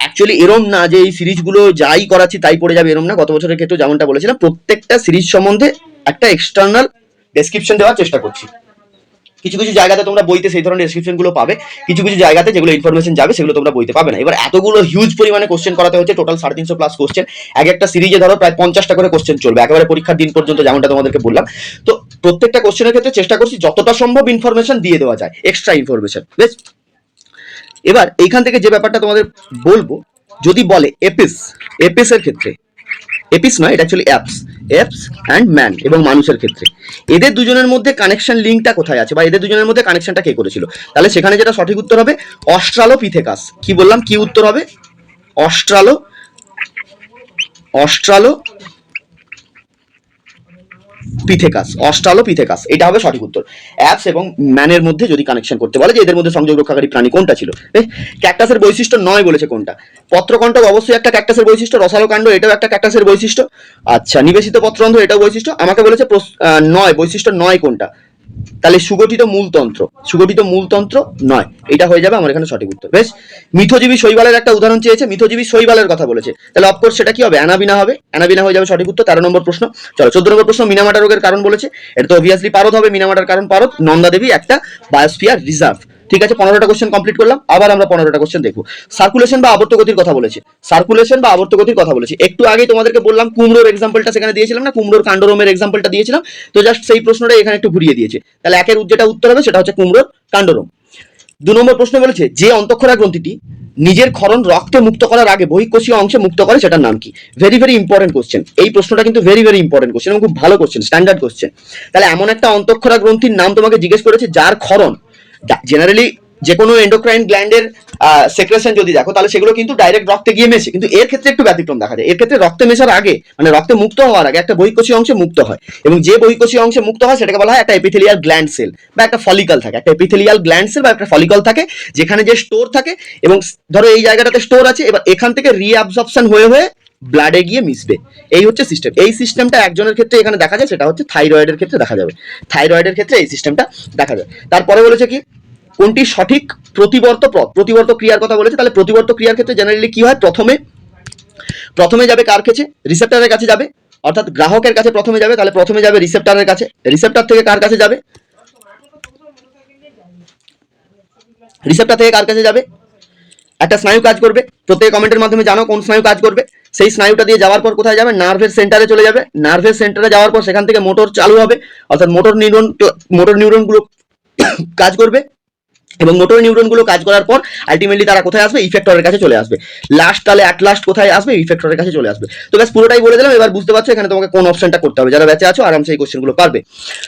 অ্যাকচুয়ালি এরম না যে এই সিরিজগুলো যাই করাচ্ছি তাই পড়ে যাবে, এরম না। গত বছরের ক্ষেত্রে যেমনটা বলেছিলাম, প্রত্যেকটা সিরিজ সম্বন্ধে একটা এক্সটার্নাল ডেসক্রিপশন দেওয়ার চেষ্টা করছি। কিছু কিছু জায়গাতে তোমরা বইতে সেই ধরনের ডেসক্রিপশন গুলো পাবে, কিছু কিছু জায়গাতে যেগুলো ইনফরমেশন যাবে সেগুলো তোমরা বইতে পাবে না। এবার এতগুলো হিউজ পরিমাণে কোশ্চেন করাতে হচ্ছে, টোটাল 350 প্লাস কোশ্চেন, এক একটা সিরিজে ধরো প্রায় 50টা করে কোশ্চেন চলবে একেবারে পরীক্ষার দিন পর্যন্ত, যেমনটা তোমাদেরকে বললাম। তো প্রত্যেকটা কোশ্চেনের ক্ষেত্রে চেষ্টা করছি যতটা সম্ভব ইনফরমেশন দিয়ে দেওয়া যায়, এক্সট্রা ইনফরমেশন। বেশ, এবার এইখান থেকে যে ব্যাপারটা তোমাদের বলবো, যদি বলে এপিস এর ক্ষেত্রে, এপিস নয় এটা অ্যাকচুয়ালি অ্যাপস অ্যান্ড ম্যান এবং মানুষের ক্ষেত্রে এদের দুজনের মধ্যে কানেকশন লিঙ্কটা কোথায় আছে বা এদের দুজনের মধ্যে কানেকশনটা কে করেছিল, তাহলে সেখানে যেটা সঠিক উত্তর হবে অস্ট্রালোপিথেকাস। কি বললাম, কি উত্তর হবে? অস্ট্রালোপিথেকাস, এটা হবে সঠিক উত্তর। অ্যাপস এবং ম্যানের মধ্যে যদি কানেকশন করতে বলে যে এদের মধ্যে সংযোগ রক্ষাকারী প্রাণী কোনটা ছিল। ক্যাকটাসের বৈশিষ্ট্য নয় বলেছে কোনটা? পত্রকণ্টক অবশ্যই একটা ক্যাকটাসের বৈশিষ্ট্য, রসালো কাণ্ড এটাও একটা ক্যাকটাসের বৈশিষ্ট্য। আচ্ছা, নিবেশিত পত্ররন্ধ্র এটাও বৈশিষ্ট্য। আমাকে বলেছে নয়, বৈশিষ্ট্য নয় কোনটা? তাহলে সুগঠিত মূলতন্ত্র নয়, এটা হয়ে যাবে আমার এখানে সঠিক উত্তর। বেশ, মিথজীবী শৈবালের একটা উদাহরণ চেয়েছে, মিথজীবী শৈবালের কথা বলেছে, তাহলে অফকোর্স সেটা কি হবে, অ্যানাবিনা হবে, অ্যানাবিনা হয়ে যাবে সঠিক উত্তর। 13 নম্বর প্রশ্ন। চলো 14 নম্বর প্রশ্ন, মিনামাটা রোগের কারণ বলেছে, এটা তো অবভিয়াসলি পারদ হবে, মিনামাটার কারণ পারদ, নন্দা দেবী একটা বায়োস্ফিয়ার রিজার্ভ। ঠিক আছে, 15টা কোশ্চেন কমপ্লিট করলাম, আবার আমরা 15টা কোশ্চেন দেখবো। সার্কুলেশন বা আবর্ত গতির কথা বলেছে, একটু আগেই তোমাদেরকে বললাম কুমড়োর এক্সাম্পলটা সেখানে দিয়েছিলাম না, কুমড়োর কাণ্ডরোমের এক্সাম্পলটা দিয়েছিলাম, তো জাস্ট সেই প্রশ্নটা এখানে একটু ঘুরিয়ে দিয়েছে। তাহলে একের যেটা উত্তর হবে সেটা হচ্ছে কুমড়োর কাণ্ডরোম। 2 নম্বর প্রশ্ন বলেছে, যে অন্তঃক্ষরা গ্রন্থিটি নিজের ক্ষরণ রক্তে মুক্ত করার আগে বহিঃকোষীয় অংশে মুক্ত করে সেটার নাম কি? ভেরি ভেরি ইম্পর্টেন্ট কোশ্চেন, এই প্রশ্নটা কিন্তু ভেরি ভেরি ইম্পর্টেন্ট কোশ্চেন এবং খুব ভালো কোশ্চেন, স্ট্যান্ডার্ড কোশ্চেন। তাহলে এমন একটা অন্তঃক্ষরা গ্রন্থির নাম তোমাকে জিজ্ঞেস করেছে যার ক্ষরণ, জেনারেলি যে কোনো এন্ডোক্রাইন গ্ল্যান্ডের সেক্রেশন যদি দেখো তাহলে সেগুলো কিন্তু ডাইরেক্ট রক্তে গিয়ে মেশে, কিন্তু এর ক্ষেত্রে একটু ব্যতিক্রম দেখা যায়। এর ক্ষেত্রে রক্তে মেশার আগে, মানে রক্তে মুক্ত হওয়ার আগে একটা বহিঃকোষীয় অংশে মুক্ত হয়, এবং যে বহিঃকোষীয় অংশে মুক্ত হয় সেটাকে বলা হয় একটা এপিথেলিয়াল গ্ল্যান্ড সেল বা একটা ফলিকল থাকে, একটা এপিথেলিয়াল গ্ল্যান্ড সেল বা একটা ফলিকল থাকে, যেখানে যে স্টোর থাকে, এবং ধরো এই জায়গাটাতে স্টোর আছে, এবার এখান থেকে রিঅ্যাবজর্পশন হয়ে ব্লাডে গিয়ে মিশবে, এই হচ্ছে সিস্টেম। এই সিস্টেমটা একজনের ক্ষেত্রে এখানে দেখা যায়, সেটা হচ্ছে থাইরয়েডের ক্ষেত্রে দেখা যাবে, থাইরয়েডের ক্ষেত্রে এই সিস্টেমটা দেখা যায়। তারপরে বলেছে কি, কোনটি সঠিক প্রতিবর্ত পথ, প্রতিবর্ত ক্রিয়ার কথা বলেছে। তাহলে প্রতিবর্ত ক্রিয়ার ক্ষেত্রে জেনারেলি কি হয়, প্রথমে যাবে কার কাছে, রিসেপ্টরের কাছে যাবে, অর্থাৎ গ্রাহকের কাছে প্রথমে যাবে, তাহলে প্রথমে যাবে রিসেপ্টরের কাছে, রিসেপ্টর থেকে কার কাছে যাবে, রিসেপ্টর থেকে কার কাছে যাবে, একটা স্নায়ু কাজ করবে, প্রত্যেক কমেন্টের মাধ্যমে জানো কোন স্নায়ু কাজ করবে, সেই স্নায়ুটা দিয়ে যাওয়ার পর কোথায় যাবে, নার্ভের সেন্টারে চলে যাবে, নার্ভের সেন্টারে যাওয়ার পর সেখান থেকে মোটর চালু হবে, অর্থাৎ মোটর নিউরনগুলো কাজ করবে, এবং মোটর নিউরনগুলো কাজ করার পর আলটিমেটলি তারা কোথায় আসবে, ইফেক্টরের কাছে চলে আসবে। তাহলে অ্যাট লাস্ট কোথায় আসবে, ইফেক্টরের কাছে চলে আসবে। তো ব্যাস পুরোটাই বলে দিলাম, এবার বুঝতে পারছো এখানে তোমাকে কোন অপশনটা করতে হবে। যারা ব্যাচে আছো আরামসে এই কোশ্চেনগুলো পারবে।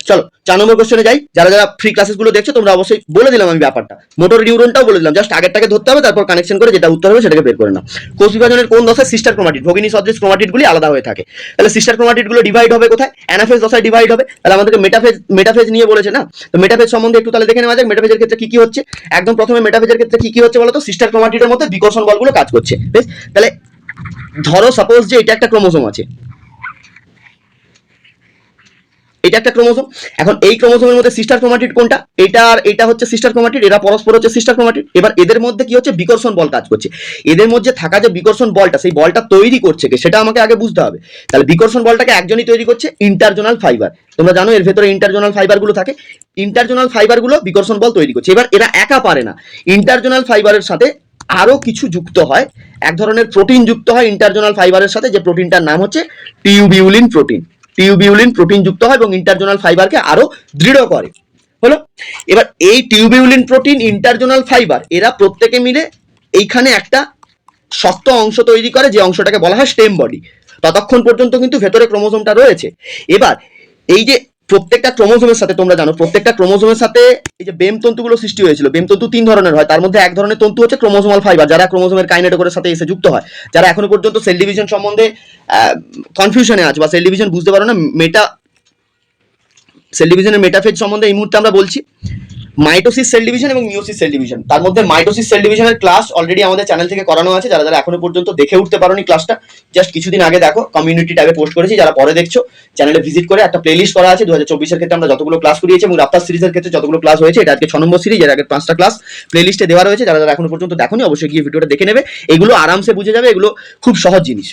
চলো 4 নম্বর কোশ্চেনে যাই। যারা ফ্রি ক্লাসেসগুলো দেখছো তোমরা অবশ্যই বলে দিলাম আমি ব্যাপারটা, মোটর নিউরনটাও বলে দিলাম, জাস্ট আগেরটাকে ধরতে হবে, তারপর কানেকশন করে যেটা উত্তর হবে সেটাকে বের করে নাও। কোষ বিভাজনের কোন দশায় সিস্টার ক্রোমাটিড, ভগিনী সদৃশ ক্রোমাটিডগুলি আলাদা হয়ে থাকে? তাহলে সিস্টার ক্রোমাটিডগুলো ডিভাইড হবে কোথায়, অ্যানাফেজ দশায় ডিভাইড হবে। তাহলে আমাদেরকে মেটাফেজ নিয়ে বলেছে না, তো মেটাফেজ সম্বন্ধে একটু তাহলে দেখে নেওয়া যাক, মেটাফেজের ক্ষেত্রে কি কি হচ্ছে। একদম প্রথমে মেটাফেজের ক্ষেত্রে কি কি হচ্ছে বলতো, সিস্টার ক্রোমাটিডের মধ্যে বিকর্ষণ বলগুলো কাজ করছে। বেশ, তাহলে ধরো সাপোজ যে এটা একটা ক্রোমোসোম আছে, এটা একটা ক্রোমোসোম, এখন এই ক্রোমোসোমের মধ্যে সিস্টার ক্রোমাটিড কোনটা, এটা আর এটা হচ্ছে সিস্টার ক্রোমাটিড, এরা পরস্পর হচ্ছে সিস্টার ক্রোমাটিড। এবার এদের মধ্যে কি হচ্ছে, বিকর্ষণ বল কাজ করছে। এদের মধ্যে থাকা যে বিকর্ষণ বলটা, সেই বলটা তৈরি করছে কে সেটা আমাকে আগে বুঝতে হবে। তাহলে বিকর্ষণ বলটাকে একজনই তৈরি করছে, ইন্টারজোনাল ফাইবার। তোমরা জানো এর ভেতরে ইন্টারজোনাল ফাইবার গুলো থাকে, ইন্টারজোনাল ফাইবার গুলো বিকর্ষণ বল তৈরি করছে। এবার এরা একা পারে না, ইন্টারজোনাল ফাইবারের সাথে আরো কিছু যুক্ত হয়, এক ধরনের প্রোটিন যুক্ত হয় ইন্টারজোনাল ফাইবারের সাথে, যে প্রোটিনটার নাম হচ্ছে টিউবিউলিন প্রোটিন। টিউবিউলিন প্রোটিন যুক্ত হয় এবং ইন্টারজোনাল ফাইবারকে আরো দৃঢ় করে। হলো, এবার এই টিউবিউলিন প্রোটিন, ইন্টারজোনাল ফাইবার, এরা প্রত্যেকে মিলে এইখানে একটা শক্ত অংশ তৈরি করে, যে অংশটাকে বলা হয় স্টেম বডি। ততক্ষণ পর্যন্ত কিন্তু ভেতরে ক্রোমোসোমটা রয়েছে। এবার এই যে প্রত্যেকটা ক্রোমোসোমের সাথে, তোমরা জানো প্রত্যেকটা ক্রোমোসোমের সাথে এই যে বেম তন্তুগুলো সৃষ্টি হয়েছিল, বেম তন্তু 3 ধরনের হয়, তার মধ্যে এক ধরনের তন্তু হচ্ছে ক্রোমোসোমাল ফাইবার, যারা ক্রোমোসোমের কাইনেটোকোরের সাথে এসে যুক্ত হয়। যারা এখনো পর্যন্ত সেল ডিভিশন সম্বন্ধে কনফিউশনে আছে বা সেল ডিভিশন বুঝতে পারো না, সেল ডিভিশনের মেটাফেজ সম্বন্ধে এই মুহূর্তে আমরা বলছি। মাইটোসিস সেল ডিভিশন এবং মিওসিস সেল ডিভিশন, তার মধ্যে মাইটোসিস সেল ডিভিশনের ক্লাস অলরেডি আমাদের চ্যানেল থেকে করানো আছে। যারা যারা এখনো পর্যন্ত দেখে উঠতে পারোনি ক্লাসটা, জাস্ট কিছুদিন আগে দেখো, কমিউনিটি ট্যাবে পোস্ট করেছি, যারা পরে দেখছো চ্যানেলে ভিজিট করে একটা প্লেলিস্ট করা আছে। 2024 ক্ষেত্রে আমরা যতগুলো ক্লাস করিয়েছি এবং রাফতার সিরিজের ক্ষেত্রে যতগুলো ক্লাস হয়েছে, এটা আজকে 6 নম্বর সিরিজ, এর আগে 5টা ক্লাস প্লেলিস্টে দেওয়া রয়েছে। যারা যারা এখনো পর্যন্ত দেখোনি অবশ্যই গিয়ে ভিডিওটা দেখে নেবে, এগুলো আরামসে বুঝে যাবে, এগুলো খুব সহজ জিনিস।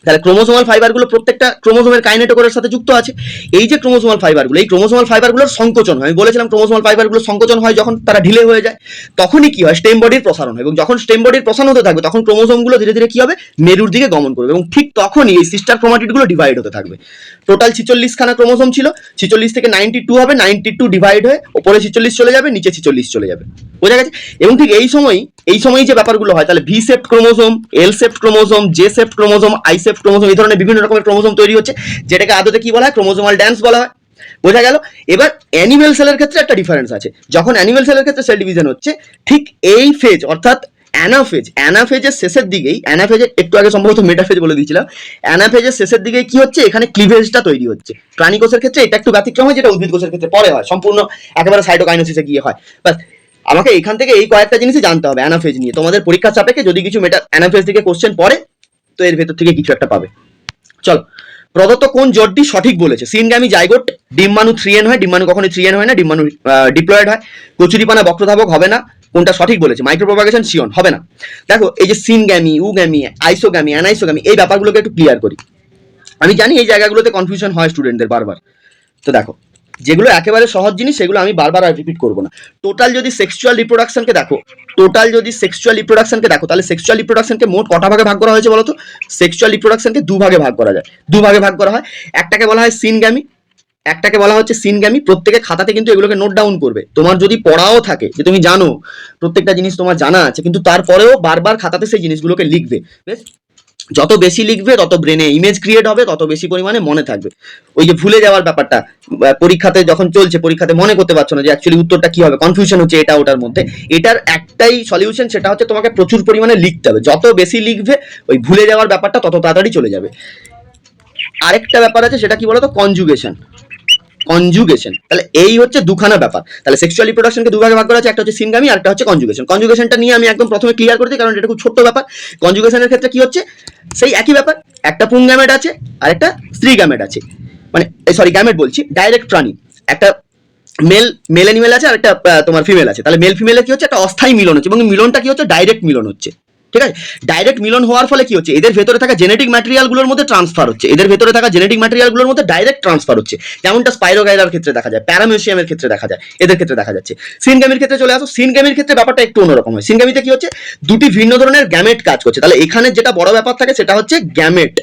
তাহলে ক্রোমোসোমাল ফাইবারগুলো প্রত্যেকটা ক্রোমোসোমের কাইনেটোকোরের সাথে যুক্ত আছে। এই যে ক্রোমোসোমাল ফাইবারগুলো, এই ক্রোমোসোমাল ফাইবারগুলোর সংকোচন হয়, আমি বলেছিলাম ক্রোমোসোমাল ফাইবারগুলো সংকোচন হয় যখন তারা ঢিলে হয়ে যায়, তখনই কি হয়, স্টেম বডির প্রসারণ হয়, এবং যখন স্টেম বডির প্রসারণ হতে থাকবে তখন ক্রোমোসোমগুলো ধীরে ধীরে কি হবে, মেরুর দিকে গমন করবে, এবং ঠিক তখনই এই সিস্টার ক্রোমাটিডগুলো ডিভাইড হতে থাকবে। টোটাল 46 খানা ক্রোমোসোম ছিল, 46 থেকে 92 হবে, 92 ডিভাইড হয়ে ওপরে 46 চলে যাবে, নিচে 46 চলে যাবে। বোঝা গেছে? এবং ঠিক এই সময় যে ব্যাপারগুলো হয়, তাহলে V shaped chromosome, L shaped chromosome, J shaped chromosome, I shaped chromosome, এই ধরনের বিভিন্ন রকমের ক্রোমোসোম তৈরি হচ্ছে, যেটাকে আদতে কি বলা হয়, ক্রোমোসোমাল ড্যান্স বলা হয়। বোঝা গেল? এবার অ্যানিমেল সেলের ক্ষেত্রে একটা ডিফারেন্স আছে। যখন অ্যানিমেল সেলের ক্ষেত্রে সেল ডিভিশন হচ্ছে, ঠিক এই ফেজ অর্থাৎ অ্যানাফেজের শেষের দিকেই, অ্যানাফেজের একটু আগে সম্ভবত মেটাফেজ বলে দিয়েছিলাম, অ্যানাফেজের শেষের দিকে কি হচ্ছে, এখানে ক্লিভেজটা তৈরি হচ্ছে। প্রাণী কোষের ক্ষেত্রে এটা একটু ব্যতিক্রম হয়, যেটা উদ্ভিদ কোষের ক্ষেত্রে পরে হয়, সম্পূর্ণ একেবারে সাইটোকাইনেসিসে গিয়ে হয়। বাস আমাকে এখান থেকে এই কয়েকটা জিনিসই জানতে হবে অ্যানাফেজ নিয়ে। তোমাদের পরীক্ষার সাপেক্ষে যদি কিছু অ্যানাফেজ থেকে কোশ্চেন পড়ে, তো এর ভেতর থেকে কিছু একটা পাবে। চলো প্রদত্ত কোন জোটটি সঠিক বলেছে? সিনগ্যামি জাইগোট, ডিম্বাণু 3n হয়, ডিম্বাণু কখনোই 3n হয় না, ডিম্বাণু ডিপ্লয়েড হয়, কচুরিপানা বক্রধাবক হবে না, কোনটা সঠিক বলেছে? মাইক্রোপ্রোপাগেশন শিওন হবে না। দেখো এই যে সিনগ্যামি, উগ্যামি, আইসোগ্যামি, অ্যানাইসোগ্যামি, এই ব্যাপারগুলোকে একটু ক্লিয়ার করি। আমি জানি এই জায়গাগুলোতে কনফিউশন হয় স্টুডেন্টদের বারবার। তো দেখো যেগুলো একেবারে সহজ জিনিস সেগুলো আমি বারবার আর রিপিট করবো না। টোটাল যদি সেক্সুয়াল রিপ্রোডাকশনকে দেখো, তাহলে সেক্সুয়াল রিপ্রোডাকশনকে মোট কটা ভাগে ভাগ করা হয়েছে বলতো? সেক্সুয়াল রিপ্রোডাকশনকে দুভাগে ভাগ করা যায়, দুভাগে ভাগ করা হয়। একটাকে বলা হয় সিনগ্যামি, একটাকে বলা হচ্ছে সিনগ্যামি। প্রত্যেকে খাতাতে কিন্তু এগুলোকে নোট ডাউন করবে। তোমার যদি পড়াও থাকে যে তুমি জানো প্রত্যেকটা জিনিস তোমার জানা আছে, কিন্তু তারপরেও বারবার খাতাতে সেই জিনিসগুলোকে লিখবে। বেশ, যত বেশি লিখবে তত ব্রেনে ইমেজ ক্রিয়েট হবে, তত বেশি পরিমাণে মনে থাকবে। ওই যে ভুলে যাওয়ার ব্যাপারটা, পরীক্ষাতে যখন চলছে পরীক্ষাতে মনে করতে পারছো না যে অ্যাকচুয়ালি উত্তরটা কি হবে, কনফিউশন হচ্ছে এটা ওটার মধ্যে, এটার একটাই সলিউশন, সেটা হচ্ছে তোমাকে প্রচুর পরিমাণে লিখতে হবে। যত বেশি লিখবে ওই ভুলে যাওয়ার ব্যাপারটা তত তাড়াতাড়ি চলে যাবে। আরেকটা ব্যাপার আছে, সেটা কি বলতো? কনজুগেশন। তাহলে এই হচ্ছে দুখানা ব্যাপার। তাহলে সেক্সুয়াল রিপ্রোডাকশনকে দুভাগে ভাগ করা আছে, একটা হচ্ছে সিনগ্যামি আর একটা হচ্ছে কনজুগেশন। কনজুগেশনটা নিয়ে আমি একদম প্রথমে ক্লিয়ার করে দিই, কারণ এটা খুব ছোট্ট ব্যাপার। কনজুগেশনের ক্ষেত্রে কি হচ্ছে? সেই একই ব্যাপার, একটা পুং গ্যামেট আছে আর একটা স্ত্রী গ্যামেট আছে, মানে সরি গ্যামেট বলছি, ডাইরেক্ট প্রাণী। একটা মেল অ্যানিমেল আছে আর একটা তোমার ফিমেল আছে। তাহলে মেল ফিমেলের কি হচ্ছে? একটা অস্থায়ী মিলন হচ্ছে, এবং মিলনটা কি হচ্ছে? ডাইরেক্ট মিলন হচ্ছে। ঠিক আছে, ডাইরেক্ট মিলন হওয়ার ফলে কি হচ্ছে? এদের ভেতরে থাকা জেনেটিক ম্যাটেরিয়ালগুলোর মধ্যে ট্রান্সফার হচ্ছে, ডাইরেক্ট ট্রান্সফার হচ্ছে। যেমনটা স্পাইরোগাইরার ক্ষেত্রে দেখা যায়, প্যারামিউসিয়ামের ক্ষেত্রে দেখা যায়, এদের ক্ষেত্রে দেখা যাচ্ছে। সিনগ্যামির ক্ষেত্রে চলে আসো। সিনগ্যামির ক্ষেত্রে ব্যাপারটা একটু অন্যরকম হয়। সিনগ্যামিতে কি হচ্ছে? দুটি ভিন্ন ধরনের গ্যামেট কাজ করছে। তাহলে এখানে যেটা বড় ব্যাপার থাকে সেটা হচ্ছে গ্যামেট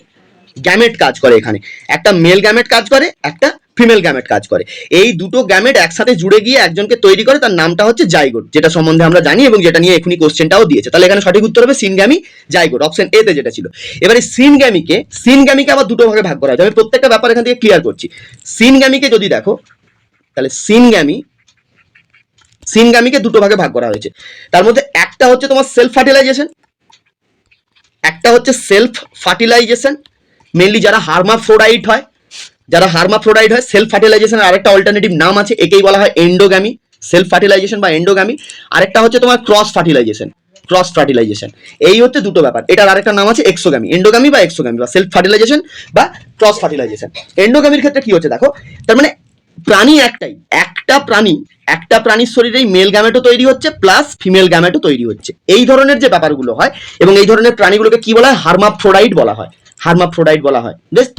কাজ করে। এখানে একটা মেল গ্যামেট কাজ করে, একটা ফিমেল গ্যামেট কাজ করে। এই দুটো গ্যামেট একসাথে জুড়ে গিয়ে একজনকে তৈরি করে, তার নামটা হচ্ছে জাইগোট, যেটা সম্বন্ধে আমরা জানি এবং যেটা নিয়ে এখনই কোশ্চেনটাও দিয়েছে। তাহলে এখানে সঠিক উত্তর হবে সিনগ্যামি জাইগোট, অপশন এ তে যেটা ছিল। এবারে সিনগ্যামিকে আবার দুটো ভাগে ভাগ করা হয়। আমি প্রত্যেকটা ব্যাপার এখান থেকে ক্লিয়ার করছি। সিনগ্যামিকে যদি দেখো, তাহলে সিনগ্যামিকে দুটো ভাগে ভাগ করা হয়েছে। তার মধ্যে একটা হচ্ছে তোমার সেলফ ফার্টিলাইজেশন, মেনলি যারা হার্মাফ্রোডাইট হয়, সেলফ ফার্টিলাইজেশনের আরেকটা অল্টারনেটিভ নাম আছে, একেই বলা হয় এন্ডোগ্যামি। সেলফ ফার্টিলাইজেশন বা এন্ডোগ্যামি। আরেকটা হচ্ছে তোমার ক্রস ফার্টিলাইজেশন। এই হচ্ছে দুটো ব্যাপার। এটার আরেকটা নাম আছে এক্সোগ্যামি, এন্ডোগ্যামি বা এক্সোগ্যামি, বা সেলফ ফার্টিলাইজেশন বা ক্রস ফার্টিলাইজেশন। এন্ডোগ্যামির ক্ষেত্রে কি হচ্ছে দেখো, তার মানে প্রাণী একটাই, একটা প্রাণীর শরীরেই মেল গ্যামেটও তৈরি হচ্ছে প্লাস ফিমেল গ্যামেটও তৈরি হচ্ছে। এই ধরনের যে ব্যাপারগুলো হয়, এবং এই ধরনের প্রাণীগুলোকে কি বলা হয়? হার্মাফ্রোডাইট বলা হয়, বেশ,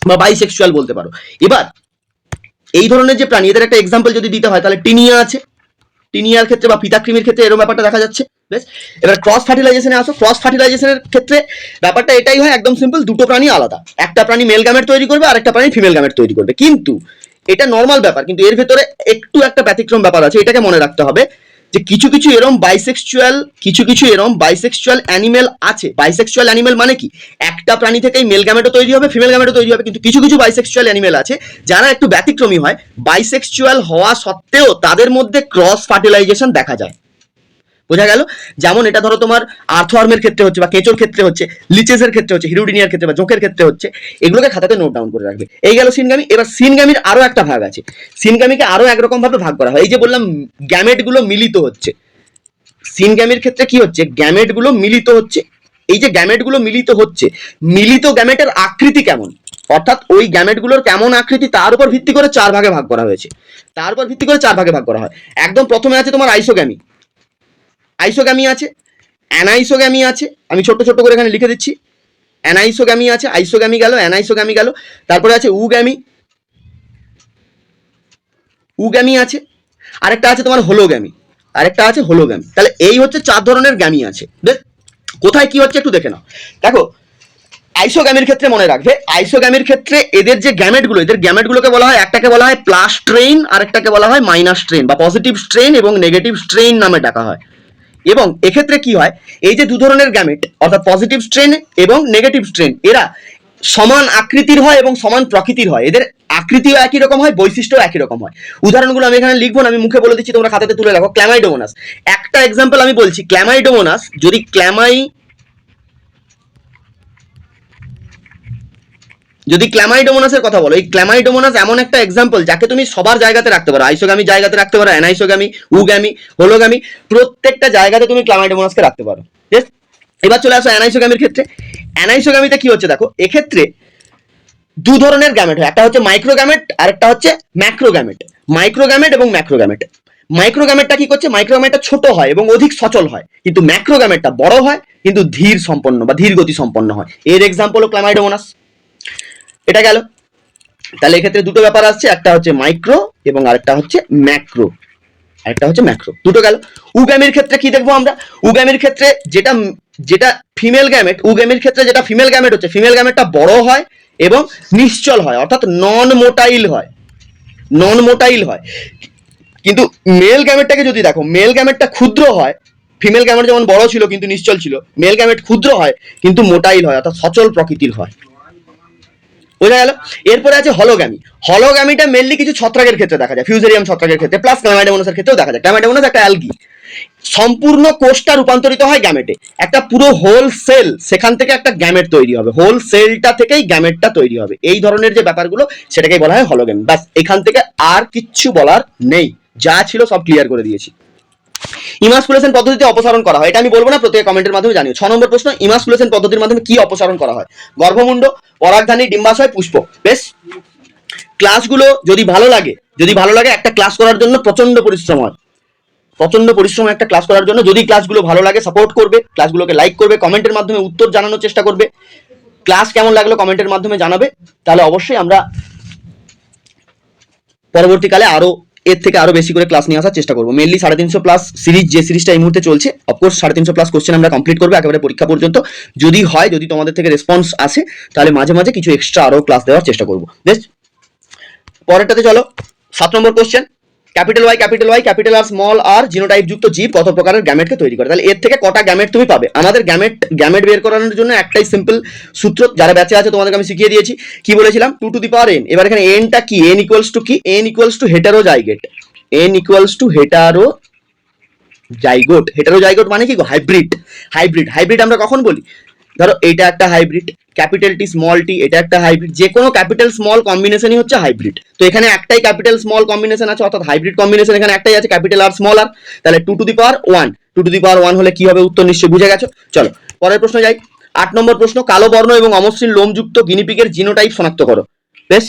বা বাইসেক্সুয়াল বলতে পারো। এবার এই ধরনের যে প্রাণী, এদের একটা এক্সাম্পল যদি দিতে হয়, তাহলে টিনিয়া আছে। টিনিয়ার ক্ষেত্রে বা পিতাকৃমির ক্ষেত্রে এরকম ব্যাপারটা দেখা যাচ্ছে। বেশ, এবার ক্রস ফার্টিলাইজেশনে আসো। ক্রস ফার্টিলাইজেশনের ক্ষেত্রে ব্যাপারটা এটাই হয়, একদম সিম্পল, দুটো প্রাণী আলাদা, একটা প্রাণী মেল গ্যামেট তৈরি করবে আর একটা প্রাণী ফিমেল গ্যামেট তৈরি করবে। কিন্তু এটা নর্মাল ব্যাপার, কিন্তু এর ভেতরে একটু একটা ব্যতিক্রম ব্যাপার আছে, এটাকে মনে রাখতে হবে যে কিছু কিছু এরকম বাইসেক্সুয়াল অ্যানিমেল আছে। বাইসেক্সুয়াল অ্যানিমেল মানে কি? একটা প্রাণী থেকেই মেল গ্যামেটও তৈরি হবে, ফিমেল গ্যামেটও তৈরি হবে। কিন্তু কিছু কিছু বাইসেক্সুয়াল অ্যানিমেল আছে যারা একটু ব্যতিক্রমী হয়, বাইসেক্সুয়াল হওয়া সত্ত্বেও তাদের মধ্যে ক্রস ফার্টিলাইজেশন দেখা যায়। বোঝা গেল? যেমন এটা ধরো তোমার আর্থওয়ার্মের ক্ষেত্রে হচ্ছে, বা কেঁচোর ক্ষেত্রে হচ্ছে, লিচেসের ক্ষেত্রে হচ্ছে, হিরুডিনিয়ার ক্ষেত্রে বা জোকের ক্ষেত্রে হচ্ছে। এগুলোকে খাতাতে নোট ডাউন করে রাখবে। এই গেল সিনগ্যামি। এবার সিনগ্যামির আরো একটা ভাগ আছে। সিনগ্যামিকে আরো একরকম ভাবে ভাগ করা হয়। এই যে বললাম গ্যামেটগুলো মিলিত হচ্ছে, সিনগ্যামির ক্ষেত্রে কি হচ্ছে? গ্যামেটগুলো মিলিত হচ্ছে। এই যে গ্যামেটগুলো মিলিত হচ্ছে, মিলিত গ্যামেটের আকৃতি কেমন, অর্থাৎ ওই গ্যামেটগুলোর কেমন আকৃতি, তার উপর ভিত্তি করে চার ভাগে ভাগ করা হয়েছে। হয়। একদম প্রথমে আছে তোমার আইসোগ্যামি আছে, অ্যানাইসোগ্যামি আছে। আমি ছোট ছোট করে এখানে লিখে দিচ্ছি। অ্যানাইসোগ্যামি আছে, আইসোগ্যামি গেল, অ্যানাইসোগ্যামি গেল। তারপরে আছে উগ্যামি আছে, আরেকটা আছে তোমার হোলোগ্যামি, তাহলে এই হচ্ছে চার ধরনের গ্যামি আছে। বেশ, কোথায় কি হচ্ছে একটু দেখে নাও। দেখো আইসোগ্যামির ক্ষেত্রে মনে রাখবে, আইসোগ্যামির ক্ষেত্রে এদের যে গ্যামেটগুলোকে বলা হয়, একটাকে বলা হয় প্লাস স্ট্রেইন, আরেকটাকে বলা হয় মাইনাস স্ট্রেইন, বা পজিটিভ স্ট্রেইন এবং নেগেটিভ স্ট্রেইন নামে ডাকা হয়। এবং এক্ষেত্রে কি হয়, এই যে দু ধরনের গ্যামেট, অর্থাৎ পজিটিভ স্ট্রেন এবং নেগেটিভ স্ট্রেন, এরা সমান আকৃতির হয় এবং সমান প্রকৃতির হয়। এদের আকৃতিও একই রকম হয়, বৈশিষ্ট্য একই রকম হয়। উদাহরণগুলো আমি এখানে লিখবো না, আমি মুখে বলে দিচ্ছি, তোমরা খাতাতে তুলে রাখো। ক্ল্যামাইডোমোনাস একটা এক্সাম্পল আমি বলছি। ক্ল্যামাইডোমোনাস, যদি ক্ল্যামাইডোমোনাসের কথা বলো, এই ক্ল্যামাইডোমোনাস এমন একটা এক্সাম্পল যাকে তুমি সবার জায়গাতে রাখতে পারো। আইসোগ্যামি জায়গাতে রাখতে পারো, অ্যানাইসোগ্যামি, উগ্যামি, হোলোগ্যামি, প্রত্যেকটা জায়গাতে তুমি ক্ল্যামাইডোমোনাসকে রাখতে পারো। এবার চলে আসো অ্যানাইসোগ্যামির ক্ষেত্রে। অ্যানাইসোগ্যামিতে কি হচ্ছে দেখো, এক্ষেত্রে দু ধরনের গ্যামেট হয়, একটা হচ্ছে মাইক্রোগ্যামেট আর একটা হচ্ছে ম্যাক্রোগ্যামেট। মাইক্রোগ্যামেট এবং ম্যাক্রোগ্যামেট। মাইক্রোগ্যামেটটা কি করছে, মাইক্রোগ্যামেটটা ছোট হয় এবং অধিক সচল হয়, কিন্তু ম্যাক্রোগ্যামেটটা বড় হয় কিন্তু ধীর সম্পন্ন বা ধীর গতি সম্পন্ন হয়। এর এক্সাম্পল হলো ক্লামাইডোমোনাস। এটা গেল। তাহলে এক্ষেত্রে দুটো ব্যাপার আসছে, একটা হচ্ছে মাইক্রো এবং আরেকটা হচ্ছে ম্যাক্রো, আরেকটা হচ্ছে ম্যাক্রো, দুটো গেল। উগ্যামির ক্ষেত্রে কি দেখবো আমরা, উগ্যামির ক্ষেত্রে যেটা যেটা ফিমেল গ্যামেট, উগ্যামির ক্ষেত্রে যেটা ফিমেল গ্যামেট হচ্ছে, ফিমেল গ্যামেটটা বড় হয় এবং নিশ্চল হয়, অর্থাৎ নন মোটাইল হয়, নন মোটাইল হয়। কিন্তু মেল গ্যামেটটাকে যদি দেখো, মেল গ্যামেটটা ক্ষুদ্র হয়, ফিমেল গ্যামেট যেমন বড় ছিল কিন্তু নিশ্চল ছিল, মেল গ্যামেট ক্ষুদ্র হয় কিন্তু মোটাইল হয়, অর্থাৎ সচল প্রকৃতির হয়। বোঝা গেল। এরপরে আছে হলোগ্যামি। হলোগ্যামিটা মেনলি কিছু ছত্রাকের ক্ষেত্রে দেখা যায়, ফিউজেরিয়াম ছত্রাকের ক্ষেত্রে, প্লাস ক্লামাইডোমোনাসের ক্ষেত্রেও দেখা যায়। ক্লামাইডোমোনাস একটা অ্যালগি, সম্পূর্ণ কোষটা রূপান্তরিত হয় গ্যামেটে, একটা পুরো হোল সেল, সেখান থেকে একটা গ্যামেট তৈরি হবে, হোল সেলটা থেকেই গ্যামেটটা তৈরি হবে। এই ধরনের যে ব্যাপারগুলো সেটাকেই বলা হয় হলোগ্যামি। বাস, এখান থেকে আর কিচ্ছু বলার নেই, যা ছিল সব ক্লিয়ার করে দিয়েছি। ইমাসকুলেশন পদ্ধতিতে অপসারণ করা হয়, এটা আমি বলবো না, প্রত্যেকে কমেন্টের মাধ্যমে জানিও। 6 নম্বর প্রশ্ন, ইমাসকুলেশন পদ্ধতির মাধ্যমে কি অপসারণ করা হয়? গর্ভমুণ্ড, পরাগধানী, ডিম্বাশয়, পুষ্প। বেশ, ক্লাসগুলো যদি ভালো লাগে, যদি ভালো লাগে, একটা ক্লাস করার জন্য প্রচন্ড পরিশ্রম হয়, প্রচন্ড পরিশ্রম একটা ক্লাস করার জন্য। যদি ক্লাসগুলো ভালো লাগে সাপোর্ট করবে, ক্লাসগুলোকে লাইক করবে, কমেন্টের মাধ্যমে উত্তর জানানোর চেষ্টা করবে, ক্লাস কেমন লাগলো কমেন্টের মাধ্যমে জানাবে, তাহলে অবশ্যই আমরা পরবর্তীকালে আরো এর থেকে আরো বেশি করে ক্লাস নিয়ে আসার চেষ্টা করবো। মেনলি 350 প্লাস সিরিজ, যে সিরিজটা এই মুহূর্তে চলছে, অফকোর্স 350 প্লাস কোশ্চেন আমরা কমপ্লিট করবো একেবারে পরীক্ষা পর্যন্ত। যদি হয়, যদি তোমাদের থেকে রেসপন্স আসে, তাহলে মাঝে মাঝে কিছু এক্সট্রা আরো ক্লাস দেওয়ার চেষ্টা করবো। বেশ, পরেরটাতে চলো। 7 নম্বর question, capital Y, capital R, small R genotype যুক্ত জীব কত প্রকারের গ্যামেটকে তৈরি করে? তাহলে এর থেকে কটা গ্যামেট তুমি পাবে? আমাদের গ্যামেট বের করানোর জন্য একটাই সিম্পল সূত্র, যারা ব্যাচে আছে তোমাদেরকে আমি শিখিয়ে দিয়েছি। কি বলেছিলাম? 2 টু দি পাওয়ার n। এবার এখানে nটা কি? n ইকুয়ালস টু কি? n equals to heterozygote, n equals to heterozygote. Heterozygote মানে কি? হাইব্রিড। হাইব্রিড, হাইব্রিড আমরা কখন বলি? ধরো এটা একটা হাইব্রিড, ক্যাপিটাল টি স্মল টি, এটা একটা হাইব্রিড, যে কোনো ক্যাপিটাল স্মল কম্বিনেশনই হচ্ছে হাইব্রিড। তো এখানে একটাই ক্যাপিটাল স্মল কম্বিনেশন আছে, অর্থাৎ হাইব্রিড কম্বিনেশন এখানে একটাই আছে, ক্যাপিটাল আর স্মল আর। তাহলে 2 to the power 1, 2 to the পাওয়ার 1 হলে কি হবে? উত্তর নিশ্চয়ই বুঝে গেছো। চলো পরের প্রশ্ন যাই। 8 নম্বর প্রশ্ন, কালো বর্ণ এবং অমসৃণ লোমযুক্ত গিনিপিগের জিনোটাইপ শনাক্ত করো। বেশ,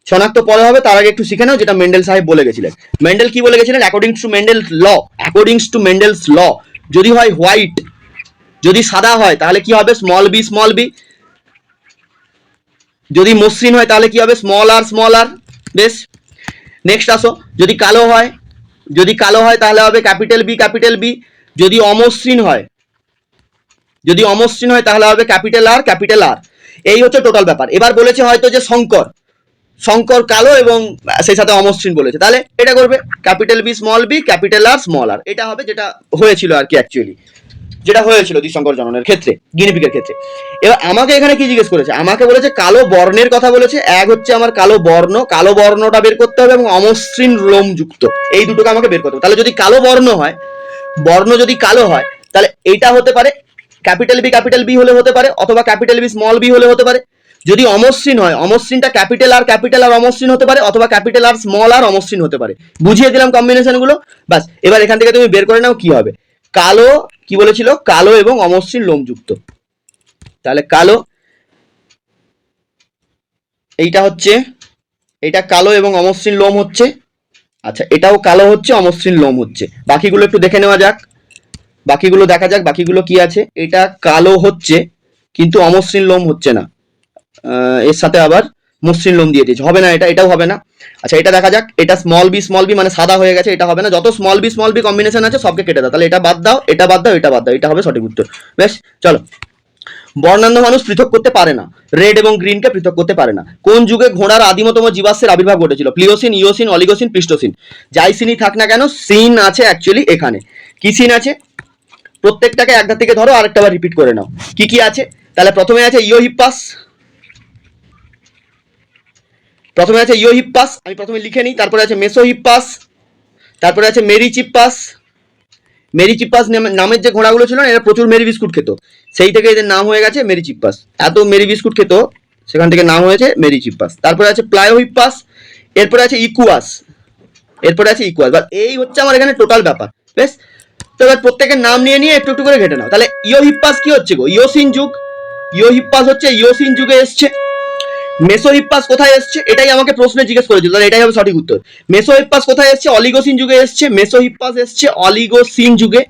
শনাক্ত পরে হবে, তার আগে একটু শিখে নাও যেটা মেন্ডেল সাহেব বলে গেছিলেন। মেন্ডেল কি বলে গেছিলেন? According to Mendel's law, according to Mendel's law, যদি হয় হোয়াইট, যদি সাদা হয় তাহলে কি হবে? Small B small B. যদি মসৃণ হয় তাহলে কি হবে? Small R. বেশ, নেক্সট আসো। যদি কালো হয়, যদি কালো হয় তাহলে হবে ক্যাপিটাল বি। যদি অমসৃণ হয়, যদি অমসৃণ হয় তাহলে হবে ক্যাপিটাল আর। এই হচ্ছে টোটাল ব্যাপার। এবার বলেছে হয়তো যে শঙ্কর কালো এবং সেই সাথে অমসৃণ বলেছে, তাহলে এটা করবে ক্যাপিটাল বি, ক্যাপিটাল আর। এটা হবে যেটা হয়েছিল আর কি, অ্যাকচুয়ালি যেটা হয়েছিল দ্বিশঙ্কর জননের ক্ষেত্রে, গিনিপিগের ক্ষেত্রে। এবার আমাকে এখানে কি জিজ্ঞেস করেছে? আমাকে বলেছে কালো বর্ণের কথা বলেছে। এক হচ্ছে আমার কালো বর্ণ, কালো বর্ণটা বের করতে হবে, এবং অমসৃণ লোমযুক্ত, এই দুটোকে আমাকে বের করতে হবে। তাহলে যদি কালো বর্ণ হয়, বর্ণ যদি কালো হয়, তাহলে এইটা হতে পারে ক্যাপিটাল বি হলে হতে পারে, অথবা ক্যাপিটাল বি স্মল বি হলে হতে পারে। যদি অমসৃণ হয়, অমসৃণটা ক্যাপিটাল আর অমসৃণ হতে পারে, অথবা ক্যাপিটাল আর স্মল আর অমসৃণ হতে পারে। বুঝিয়ে দিলাম কম্বিনেশন গুলো। বাস, এবার এখান থেকে তুমি বের করে নাও কি হবে। কালো, কি বলেছিল? কালো এবং অমসৃণ লোমযুক্ত। তাহলে কালো, এইটা হচ্ছে, এটা কালো এবং অমসৃণ লোম হচ্ছে। আচ্ছা, এটাও কালো হচ্ছে, অমসৃণ লোম হচ্ছে। বাকিগুলো একটু দেখে নেওয়া যাক, বাকিগুলো দেখা যাক, বাকিগুলো কি আছে। এটা কালো হচ্ছে কিন্তু অমসৃণ লোম হচ্ছে না, এর সাথে আবার মসৃণ লোম দিয়ে দিয়েছে, হবে না এটা, এটাও হবে না। আচ্ছা, এটা দেখা যাক। এটা স্মল বি মানে সাদা হয়ে গেছে, এটা হবে না। যত স্মল বি কম্বিনেশন আছে সবকে কেটে দাও, তাহলে এটা বাদ দাও, এটা বাদ দাও, এটা বাদ দাও, এটা হবে সঠিক উত্তর। বেশ, চলো। বর্ণান্ধ মানুষ পৃথক করতে পারে না, রেড এবং গ্রিনকে পৃথক করতে পারে না। কোন যুগে ঘোড়ার আদিমতম জীবাশ্মের আবির্ভাব ঘটেছিল? Pliocene, Eocene, Oligocene, Pleistocene. যাই সিনই থাক না কেন, সিন আছে অ্যাকচুয়ালি এখানে। কি সিন আছে? প্রত্যেকটাকে একটা থেকে ধরো, আরেকটা বার রিপিট করে নাও। কি কি আছে? তাহলে প্রথমে আছে ইওহিপ্পাস, আমি প্রথমে লিখে নিই। তারপরে আছে মেসোহিপ্পাস, তারপরে আছে মেরিচিপ্পাস। মেরিচিপ্পাস নামের যে ঘোড়াগুলো ছিল না, এরা প্রচুর মেরি বিস্কুট খেত, সেই থেকে এদের নাম হয়ে গেছে মেরিচিপ্পাস। এত মেরি বিস্কুট খেত, সেখান থেকে নাম হয়েছে মেরিচিপ্পাস। তারপরে আছে প্লায়োহিপ্পাস, এরপরে আছে ইকুয়াস, বা এই হচ্ছে আমার এখানে টোটাল ব্যাপার। বেশ, তো এবার প্রত্যেকের নাম নিয়ে নিয়ে একটু একটু করে ঘেটে নাও। তাহলে ইওহিপ্পাস কি হচ্ছে গো? ইওসিন যুগ। ইওহিপ্পাস হচ্ছে ইওসিন যুগে এসছে। মেসোহিপ্পাস কোথায় এসছে, এটাই আমাকে প্রশ্নে জিজ্ঞেস করেছিল, তাহলে এটাই হবে সঠিক উত্তর। মেসোহিপ্পাস কোথায় এসছে, অলিগোসিন যুগে এসছে। মেসোহিপ্পাস এসছে অলিগোসিন যুগে,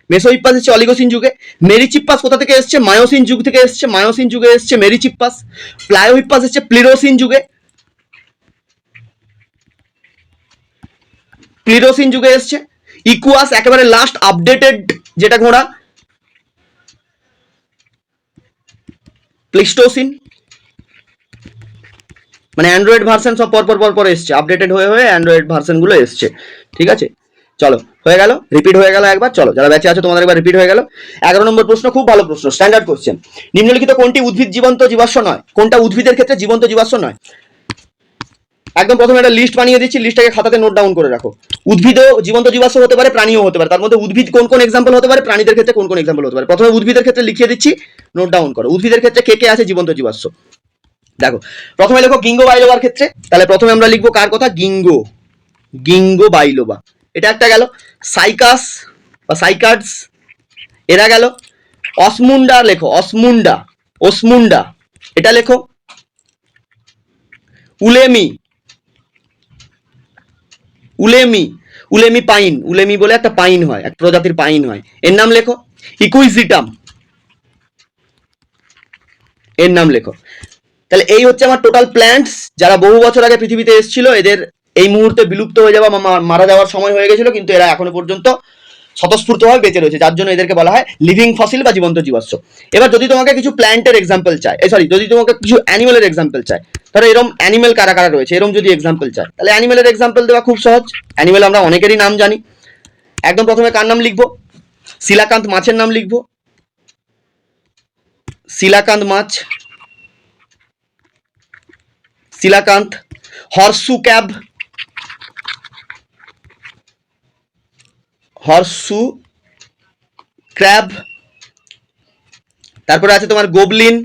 মেসোহিপ্পাস এসছে অলিগোসিন যুগে। মেরিচিপ্পাস কোথা থেকে এসছে, মায়োসিন যুগ থেকে এসছে, মায়োসিন যুগে এসছে মেরিচিপ্পাস। প্লায়োহিপ্পাস এসছে প্লিরোসিন যুগে, প্লিরোসিন যুগে এসছে। ইকুয়াস একেবারে লাস্ট আপডেটেড যেটা ঘোড়া, প্লিস্টোসিন। মানে অ্যান্ড্রয়েড ভার্সন সব পর এসছে, আপডেটেড হয়ে হয়ে অ্যান্ড্রয়েড ভার্সন গুলো এসছে। ঠিক আছে, চলো হয়ে গেল, রিপিট হয়ে গেল একবার। চলো যারা ব্যাচে আছে তোমাদের একবার রিপিট হয়ে গেল। 11 নম্বর প্রশ্ন, খুব ভালো প্রশ্ন, স্ট্যান্ডার্ড কোশ্চেন। নিম্নলিখিত কোনটি উদ্ভিদ জীবন্ত জীবাশ্ম নয়, কোনটা উদ্ভিদের ক্ষেত্রে জীবন্ত জীবাশ্ম নয়? একদম প্রথমে একটা লিস্ট বানিয়ে দিচ্ছি, লিস্টটাকে খাতাতে নোট ডাউন করে রাখো। উদ্ভিদও জীবন্ত জীবাশ্ম হতে পারে, প্রাণীও হতে পারে। তার মধ্যে উদ্ভিদ কোন কোন এক্সাম্পল হতে পারে, প্রাণীদের ক্ষেত্রে কোন কোন এক্সাম্পল হতে পারে। প্রথমে উদ্ভিদের ক্ষেত্রে লিখিয়ে দিচ্ছি, নোট ডাউন করো। উদ্ভিদের ক্ষেত্রে কে কে আছে জীবন্ত জীবাশ্ম? দেখো, প্রথমে লেখো গিঙ্গো বাইলোবার ক্ষেত্রে। তাহলে প্রথমে আমরা লিখবো কার কথা, গিঙ্গো, গিঙ্গো বাইলোবা, এটা একটা গেল। সাইকাস বা সাইকার্ডস, এরা গেল। অসমুন্ডা লেখো, অসমুন্ডা, ওসমুন্ডা, এটা লেখো। উলেমি, উলেমি, উলেমি পাইন, উলেমি বলে একটা পাইন হয়, এক প্রজাতির পাইন হয়, এর নাম লেখো। ইকুইজিটাম, এর নাম লেখো। তাহলে এই হচ্ছে আমার টোটাল প্ল্যান্টস, যারা বহু বছর আগে পৃথিবীতে এসেছিল। এদের এই মুহূর্তে বিলুপ্ত হয়ে যাওয়া, মারা যাওয়ার সময় হয়ে গেছিল, কিন্তু এরা এখনো পর্যন্ত স্বতঃস্ফূর্তভাবে বেঁচে রয়েছে, যার জন্য এদেরকে বলা হয় লিভিং ফসিল বা জীবন্ত জীবাশ্ম। এবার যদি তোমাকে কিছু প্ল্যান্টের এক্সাম্পল চায়, সরি, যদি তোমাকে কিছু অ্যানিমেলের এক্সাম্পল চায়, ধরো এরকম অ্যানিমেল কারা কারা রয়েছে, এরকম যদি এক্সাম্পল চায়, তাহলে অ্যানিমেলের এক্সাম্পল দেওয়া খুব সহজ। অ্যানিমেল আমরা অনেকেরই নাম জানি। একদম প্রথমে কার নাম লিখবো, শিলাকান্ত মাছের নাম লিখবো, শিলাকান্ত মাছ, শিলাকান্ত। Horseshoe crab, horseshoe crab. তারপরে আছে তোমার গোবলিন,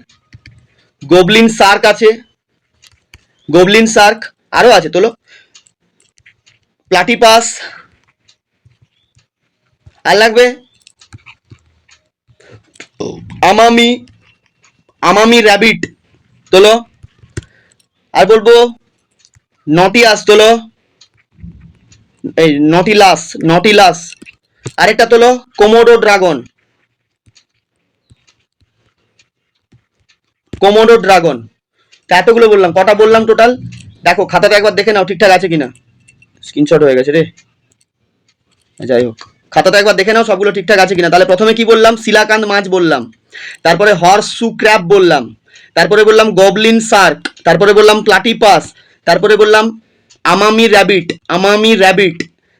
গোবলিন শার্ক আছে, গোবলিন শার্ক। আরো আছে, তোলো। প্লাটিপাস, আর লাগবে আমামি, আমামি র্যাবিট, তোলো। আর বলবো নটিয়াস, তোলো। এই নটিলাস, নটিলাস। আরেকটা তোলো, কোমোডো ড্রাগন, কোমোডো ড্রাগন। তা এতগুলো বললাম, কটা বললাম টোটাল? দেখো খাতাটা একবার দেখে নাও ঠিকঠাক আছে কিনা। স্ক্রিনশট হয়ে গেছে রে, যাই হোক, খাতাটা একবার দেখে নাও সবগুলো ঠিকঠাক আছে কিনা। তাহলে প্রথমে কি বললাম, শিলাকান্ত মাছ বললাম, তারপরে হর্সু ক্র্যাব বললাম, তারপরে বললাম গবলিন শার্ক, তারপরে বললাম প্লাটিপাস, তারপরে বললাম আমামি র্যাবিট, আমামি র্যাবিট,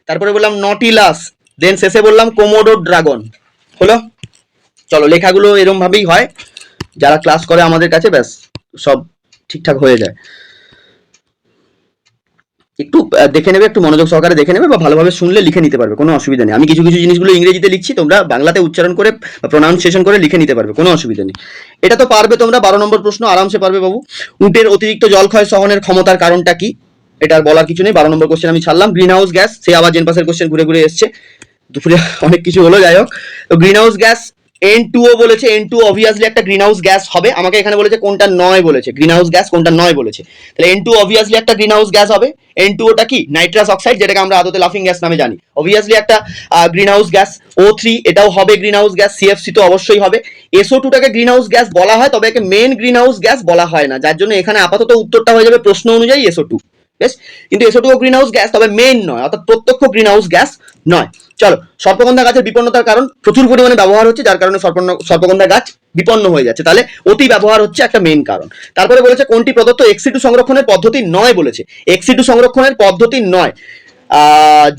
তারপরে বললাম নটিলাস, দেন শেষে বললাম কোমোডো ড্রাগন। হলো? চলো, লেখাগুলো এরকম ভাবেই হয়, যারা ক্লাস করে আমাদের কাছে ব্যাস সব ঠিকঠাক হয়ে যায়। একটু দেখে নেবে, একটু মনোযোগ সহকারে দেখে নেবে, বা ভালোভাবে শুনলে লিখে নিতে পারবে, কোনো অসুবিধা নেই। আমি কিছু কিছু জিনিসগুলো ইংরেজিতে লিখছি, তোমরা বাংলাতে উচ্চারণ করে প্রোনাউন্সিয়েশন করে লিখে নিতে পারবে, কোনো অসুবিধা নেই। এটা তো পারবে তোমরা। 12 নম্বর প্রশ্ন আরামসে পারবে বাবু। উটের অতিরিক্ত জলক্ষয় সহনের ক্ষমতার কারণটা কি? এটা আর বলার কিছু নেই। 12 নম্বর কোশ্চেন আমি ছাড়লাম। গ্রিন হাউস গ্যাস, সে আবার জেনপাসের কোশ্চেন ঘুরে ঘুরে এসছে, দুপুরে অনেক কিছু হলো, যাই হোক। তো গ্রিন হাউস গ্যাস N2O বলেছে, N2 অবভিয়াসলি একটা গ্রিন হাউস গ্যাস হবে। আমাকে এখানে বলেছে কোনটা নয় বলেছে, গ্রিন হাউস গ্যাস কোনটা নয় বলেছে। তাহলে N2 অবভিয়াসলি একটা গ্রিন হাউস গ্যাস হবে। N2ওটা কি, নাইট্রাস অক্সাইড, যেটাকে আমরা আদতে লাফিং গ্যাস নামে জানি, অবভিয়াসলি একটা গ্রিন হাউস গ্যাস। O3 এটাও হবে গ্রিন হাউস গ্যাস। CFC তো অবশ্যই হবে। SO2টাকে গ্রিন হাউস গ্যাস বলা হয়, তবে একে মেন গ্রিন হাউস গ্যাস বলা হয় না, যার জন্য এখানে আপাতত উত্তরটা হয়ে যাবে প্রশ্ন অনুযায়ী SO2। বেশ, কিন্তু SO2 গ্রিন হাউস গ্যাস, তবে মেন নয়, অর্থাৎ প্রত্যক্ষ গ্রিন হাউস গ্যাস নয়। চলো, সর্পগন্ধা গাছের বিপন্নতার কারণ, প্রচুর পরিমাণে ব্যবহার হচ্ছে, যার কারণে সর্পগন্ধা গাছ বিপন্ন হয়ে যাচ্ছে, তাহলে অতি ব্যবহার হচ্ছে একটা মেইন কারণ। তারপরে বলেছে কোনটি প্রদত্ত XC2 সংরক্ষণের পদ্ধতি নয় বলেছে। XC2 সংরক্ষণের পদ্ধতি নয়,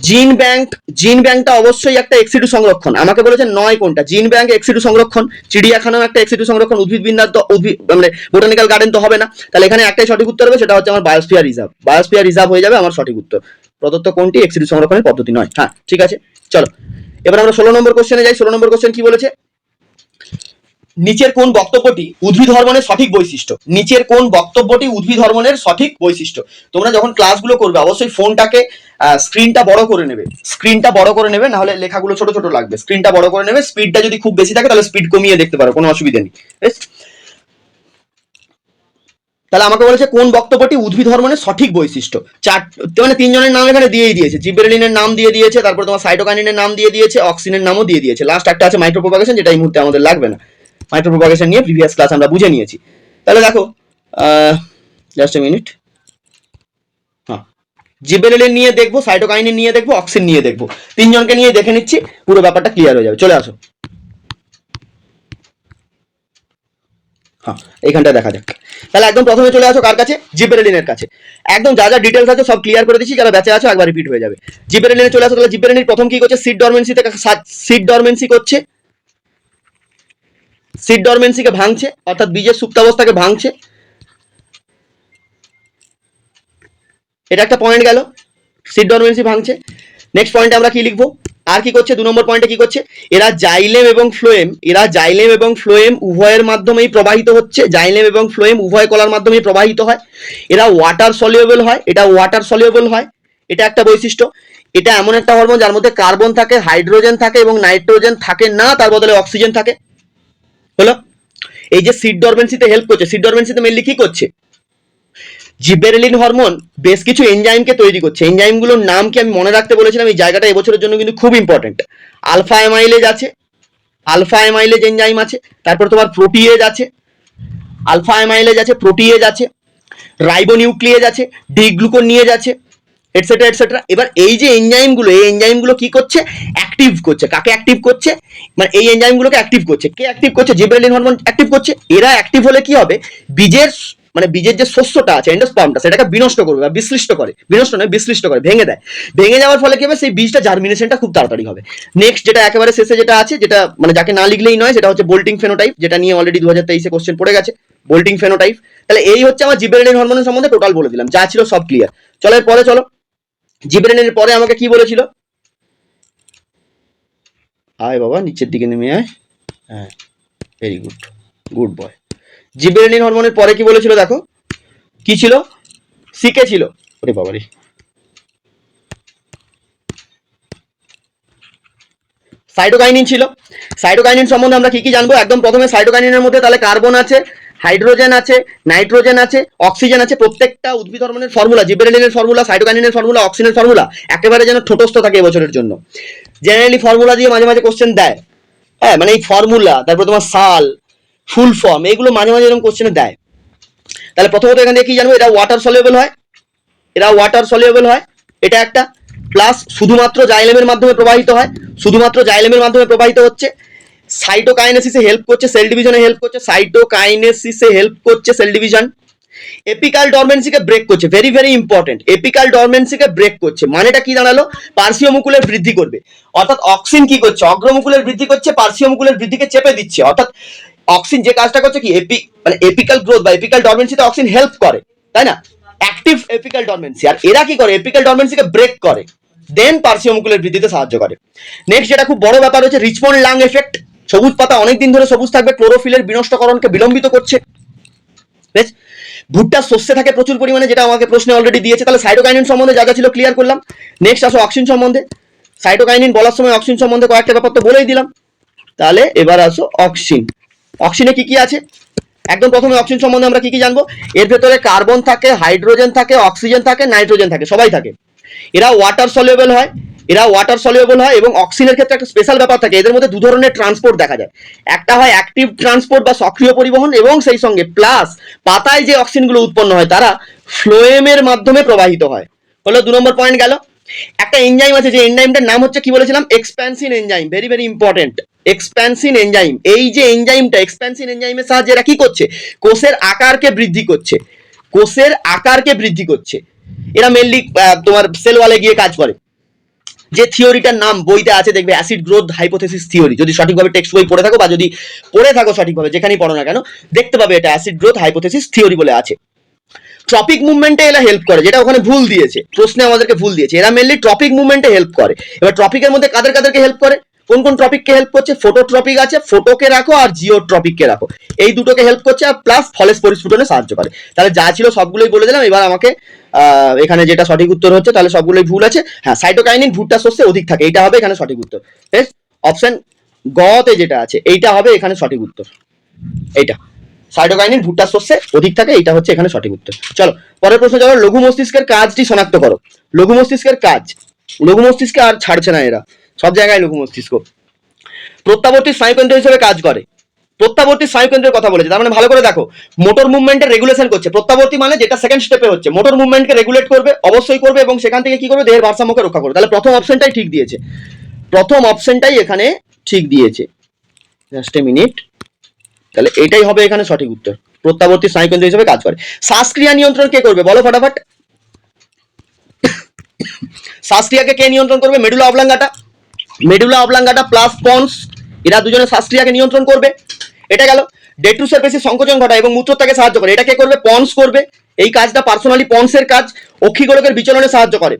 জিন ব্যাংক, জিন ব্যাংকটা অবশ্যই একটা XC2 সংরক্ষণ। আমাকে বলেছে নয় কোনটা, জিন ব্যাংক XC2 সংরক্ষণ, চিড়িয়াখানাও একটা XC2 সংরক্ষণ, উদ্ভিদ বিন্যাস তো মানে বোটানিক্যাল গার্ডেন তো হবে না। তাহলে এখানে একটাই সঠিক উত্তর হবে, সেটা হচ্ছে আমার বায়োস্ফিয়ার রিজার্ভ। বায়োস্ফিয়ার রিজার্ভ হয়ে যাবে আমার সঠিক উত্তর। প্রদত্ত কোনটি XC2 সংরক্ষণের পদ্ধতি নয়। হ্যাঁ, ঠিক আছে। চলো এবার আমরা 16 নম্বর কোশ্চেনে যাই। 16 নম্বর কোশ্চেন কি বলেছে, নিচের কোন বক্তব্যটি উদ্ভিদ হরমোনের সঠিক বৈশিষ্ট্য? নিচের কোন বক্তব্যটি উদ্ভিদ হরমোনের সঠিক বৈশিষ্ট্য? তোমরা যখন ক্লাসগুলো করবে অবশ্যই ফোনটাকে স্ক্রিনটা বড় করে নেবে, স্ক্রিনটা বড় করে নেবে, না হলে লেখাগুলো ছোট ছোট লাগবে। স্ক্রিনটা বড় করে নেবে, স্পিডটা যদি খুব বেশি থাকে তাহলে স্পিড কমিয়ে দেখতে পারো, কোনো অসুবিধা নেই। তাহলে আমাকে বলেছে কোন বক্তব্যটি উদ্ভিদ হরমোনের সঠিক বৈশিষ্ট্য। মানে তিনজনের নাম এখানে দিয়েই দিয়েছে, জিবেরেলিনের নাম দিয়ে দিয়েছে, তারপর তোমার সাইটোকাইনিনের নাম দিয়ে দিয়েছে, অক্সিনের নামও দিয়ে দিয়েছে। লাস্ট একটা আছে মাইক্রোপ্রোপাগেশন, যেটা এই মুহূর্তে আমাদের লাগবে না। মাইক্রোপ্রোপাগেশন নিয়ে প্রিভিয়াস ক্লাস আমরা বুঝে নিয়েছি। তাহলে দেখো জাস্ট এ মিনিট, হ্যাঁ জিবেরেলিন নিয়ে দেখবো, সাইটোকাইনিন নিয়ে দেখবো, অক্সিন নিয়ে দেখবো, তিনজনকে নিয়ে দেখে নিচ্ছি, পুরো ব্যাপারটা ক্লিয়ার হয়ে যাবে। চলে আসো, হ্যাঁ এইখানটা দেখা যাক। তাহলে একদম প্রথমে চলে আসো কার কাছে, জিবেরেলিনের কাছে। একদম যা যা ডিটেলস আছে সব ক্লিয়ার করে দিচ্ছি, যারা বেঁচে আছো একবার রিপিট হয়ে যাবে। জিবেরেলিনে চলে আসো। তাহলে জিবেরেলিন প্রথম কি করছে, সিড ডরমেন্সি থেকে সিড ডরমেন্সি করছে, সিড ডরমেন্সিকে ভাঙছে, অর্থাৎ বীজের সুপ্তাবস্থাকে ভাঙছে। এটা একটা পয়েন্ট গেল, সিড ডরমেন্সি ভাঙছে। নেক্সট পয়েন্টে আমরা কি লিখবো, আর কি করছে, 2 নম্বর পয়েন্টে কি করছে, এরা জাইলেম এবং ফ্লোয়েম, এরা জাইলেম এবং ফ্লোয়েম উভয়ের মাধ্যমেই প্রবাহিত হচ্ছে, জাইলেম এবং ফ্লোয়েম উভয় কলার মাধ্যমেই প্রবাহিত হয়। এরা ওয়াটার সলিউবল হয়, এটা ওয়াটার সলিউবল হয়, এটা একটা বৈশিষ্ট্য। এটা এমন একটা হরমোন যার মধ্যে কার্বন থাকে, হাইড্রোজেন থাকে এবং নাইট্রোজেন থাকে না, তার বদলে অক্সিজেন থাকে। হলো, এই যে সিড ডরমেন্সিতে হেল্প করছে, সিড ডরমেন্সিতে মেনলি কি করছে, জিবেরেলিন হরমোন বেশ কিছু এনজাইমকে তৈরি করছে। এনজাইমগুলোর নাম কি আমি মনে রাখতে বলেছিলাম, এই জায়গাটা এবছরের জন্য কিন্তু খুব ইম্পর্টেন্ট। আলফা অ্যামাইলেজ আছে, আলফা অ্যামাইলেজ এনজাইম আছে, তারপর তোমার প্রোটিয়েজ আছে, আলফা অ্যামাইলেজ আছে, প্রোটিয়েজ আছে, রাইবোনিউক্লিয়েজ আছে, ডি গ্লুকোনিয়েজ আছে, এটসেট্রা এটসেট্রা। এবার এই যে এনজাইমগুলো, এই এনজাইমগুলো কি করছে, অ্যাক্টিভ করছে। কাকে অ্যাক্টিভ করছে, মানে এই এনজাইমগুলোকে অ্যাক্টিভ করছে। কে অ্যাক্টিভ করছে, জিবেরেলিন হরমোন অ্যাক্টিভ করছে। এরা অ্যাক্টিভ হলে কি হবে, বীজের মানে বীজের যে শস্যটা আছে এন্ডোস্পার্মটা, সেটাকে বিনষ্ট করবে বা বিশ্লিষ্ট করে, বিনষ্ট নয় বিশ্লিষ্ট করে, ভেঙে দেয়। ভেঙে যাওয়ার ফলে কি হবে, সেই বীজটা জার্মিনেশনটা খুব তাড়াতাড়ি হবে। নেক্সট যেটা একেবারে শেষে যেটা আছে, যেটা মানে যাকে না লিখলেই নয়, সেটা হচ্ছে বোল্টিং ফেনোটাইপ, যেটা নিয়ে অলরেডি 2023-এ কোশ্চেন পড়ে গেছে, বোল্টিং ফেনোটাইপ। তাহলে এই হচ্ছে আমার জিবেরেলিন হরমোনের সম্বন্ধে টোটাল বলে দিলাম, যা ছিল সব ক্লিয়ার। চলো এর পরে চলো, জিবেরেলিনের পরে আমাকে কি বলেছিল, আয় বাবা নিচের দিকে নেমে আয়, হ্যাঁ very good, good boy. Gibberellin হরমোনের পরে কি বলেছিল দেখো, কি ছিল, সিকে ছিল, ওরে বাবারে সাইটোকাইনিন ছিল। সাইটোকাইনিন সম্বন্ধে আমরা কি কি জানবো, একদম প্রথমে সাইটোকাইনিনের মধ্যে তাহলে কার্বন আছে, হাইড্রোজেন আছে, নাইট্রোজেন আছে, অক্সিজেন আছে। প্রত্যেকটা উদ্ভিদ হরমোনের ফর্মুলা, জিবেরেলিনের ফর্মুলা, সাইটোকাইনিনের ফর্মুলা, অক্সিজেনের ফর্মুলা একেবারে যেন ঠোঁটস্থ থাকে এবছরের জন্য। জেনারেলি ফর্মুলা দিয়ে মাঝে মাঝে কোশ্চেন দেয়, হ্যাঁ মানে এই ফর্মুলা, তারপর তোমার সাল, ফুল ফর্ম, এগুলো মাঝে মাঝে এরকম কোশ্চেনে দেয়। তাহলে প্রথমত এখান থেকে কি জানবো, এটা ওয়াটার সলিউবল হয়, এরা ওয়াটার সলিউবল হয়, এটা একটা। প্লাস শুধুমাত্র জাইলেমের মাধ্যমে প্রবাহিত হয়, শুধুমাত্র জাইলেমের মাধ্যমে প্রবাহিত হচ্ছে। সাইটোকাইনেসিসে হেল্প করছে, সেল ডিভিশনে হেল্প করছে, সাইটোকাইনেসিসে হেল্প করছে সেল ডিভিশন। এপিক্যাল ডরমেন্সিকে ব্রেক করছে, ভেরি ভেরি ইম্পর্টেন্ট, এপিক্যাল ডরমেন্সিকে ব্রেক করছে। মানেটা কি দাঁড়ালো, পার্শ্বমুকুলের বৃদ্ধি করবে। অর্থাৎ অক্সিন কি করছে, অগ্রমুকুলের বৃদ্ধি করছে, পার্শ্বমুকুলের বৃদ্ধিকে চেপে দিচ্ছে। অর্থাৎ অক্সিন যে কাজটা করছে কি, মানে এপিক্যাল গ্রোথ বা এপিক্যাল ডরমেন্সিতে অক্সিন হেল্প করে, তাই না, অ্যাক্টিভ এপিক্যাল ডরমেন্সি। আর এরা কি করে, এপিক্যাল ডরমেন্সিকে ব্রেক করে, দেন পার্শ্বমুকুলের বৃদ্ধিতে সাহায্য করে। নেক্সট যেটা খুব বড় ব্যাপার হচ্ছে রিচমন্ড লাং এফেক্ট। সবুজ পাতা অনেকদিন ধরে সবুজ থাকবে, ক্লোরোফিলের বিনষ্টকরণকে বিলম্বিত করছে। বেশ, ভুট্টা শস্যে থাকে প্রচুর পরিমাণে, যেটা আমাকে প্রশ্নে অলরেডি দিয়েছে। তাহলে সাইটোকাইনিন সম্বন্ধে যা যা ছিল ক্লিয়ার করলাম। নেক্সট আসো অক্সিন সম্বন্ধে। সাইটোকাইনিন বলার সময় অক্সিন সম্বন্ধে কয়েকটা ব্যাপার তো বলেই দিলাম। তাহলে এবার আসো অক্সিন। অক্সিনে কি কি আছে, একদম প্রথমে অক্সিন সম্বন্ধে আমরা কি কি জানবো, এর ভেতরে কার্বন থাকে, হাইড্রোজেন থাকে, অক্সিজেন থাকে, নাইট্রোজেন থাকে, সবাই থাকে। এরা ওয়াটার সলিউবল হয়, এরা ওয়াটার সলিউবল হয়। এবং অক্সিজেনের ক্ষেত্রে একটা স্পেশাল ব্যাপার থাকে, এদের মধ্যে 2 ধরনের ট্রান্সপোর্ট দেখা যায়। একটা হয় অ্যাক্টিভ ট্রান্সপোর্ট বা সক্রিয় পরিবহন, এবং সেই সঙ্গে প্লাস পাতায় যে অক্সিজেনগুলো উৎপন্ন হয় তারা ফ্লোয়েমের মাধ্যমে প্রবাহিত হয়। হলো 2 নম্বর পয়েন্ট গেল। একটা এনজাইম আছে, যে এনজাইমটার নাম হচ্ছে কি বলেছিলাম, expansin enzyme, very very important, expansin enzyme. এই যে এনজাইমটা, এক্সপ্যানসিন এনজাইমের সাহায্যে এরা কি করছে, কোষের আকারকে বৃদ্ধি করছে, কোষের আকারকে বৃদ্ধি করছে। এরা মেনলি তোমার সেল ওয়ালে গিয়ে কাজ করে। যে থিওরিটার নাম বইতে আছে দেখবে, অ্যাসিড গ্রোথ হাইপোথেসিস থিওরি, যদি সঠিকভাবে টেক্সট বই পড়ে থাকো বা যদি পড়ে থাকো সঠিকভাবে, যেখানেই পড়ো না কেন দেখতে পাবে এটা অ্যাসিড গ্রোথ হাইপোথেসিস থিওরি বলে আছে। ট্রপিক মুভমেন্টে এরা হেল্প করে, যেটা ওখানে ভুল দিয়েছে, প্রশ্নে আমাদেরকে ভুল দিয়েছে। এরা মেনলি ট্রপিক মুভমেন্টে হেল্প করে। এবার ট্রপিকের মধ্যে কাদের কাদেরকে হেল্প করে, কোন কোন ট্রপিককে হেল্প করছে, ফোটোট্রপিক আছে, ফোটোকে রাখো, আর জিওট্রপিককে রাখো, এই দুটোকে হেল্প করছে। আর প্লাস ফলেস পরিস্ফুটনে সাহায্য করে। তাহলে যা ছিল সবগুলোই বলে দিলাম। এবার আমাকে এখানে যেটা সঠিক উত্তর হচ্ছে, তাহলে সবগুলোই ভুল আছে। হ্যাঁ, সাইটোকাইনিন ভুট্টা শস্যে অধিক থাকে, এইটা হবে এখানে সঠিক উত্তর। বেশ, অপশন গ তে যেটা আছে এইটা হবে এখানে সঠিক উত্তর, এইটা সাইটোকাইনিন ভুট্টার শস্যে অধিক থাকে, এটা হচ্ছে এখানে সঠিক উত্তর। চলো পরের প্রশ্ন চলো, লঘু মস্তিষ্কের কাজটি শনাক্ত করো। লঘু মস্তিষ্কের কাজ, লঘু মস্তিষ্কে আর ছাড়ছে না এরা, সব জায়গায় লঘু মস্তিষ্ক। প্রত্যাবর্তী স্নায়ুকেন্দ্র হিসেবে কাজ করে। প্রত্যাবর্তী স্নায়ুকেন্দ্রের কথা বলেছে, তার মানে ভালো করে দেখো, মোটর মুভমেন্টের রেগুলেশন করছে। প্রত্যাবর্তী মানে যেটা সেকেন্ড স্টেপে হচ্ছে, মোটর মুভমেন্টকে রেগুলেট করবে, অবশ্যই করবে, এবং সেখান থেকে কি করবে, দেহের ভারসাম্যকে রক্ষা করবে। তাহলে প্রথম অপশনটাই ঠিক দিয়েছে, প্রথম অপশনটাই এখানে ঠিক দিয়েছে। জাস্ট এ মিনিট, তাহলে এটাই হবে এখানে সঠিক উত্তর, প্রত্যাবর্তী স্নায়ুকেন্দ্র হিসেবে কাজ করে। শ্বাসক্রিয়া নিয়ন্ত্রণ কে করবে বলো ফটাফট। শ্বাসক্রিয়াকে কে নিয়ন্ত্রণ করবে? Medulla oblongata, medulla oblongata plus ponds, এরা দুজনে শ্বাসক্রিয়াকে নিয়ন্ত্রণ করবে। এটা গেল। ডেট্রুসের পেশি সংকোচন ঘটায় এবং মূত্রত্যাগে সাহায্য করে, এটা কে করবে? পন্স করবে। এই কাজটা পার্সোনালি পন্সের কাজ। অক্ষিগোলকের বিচলনে সাহায্য করে,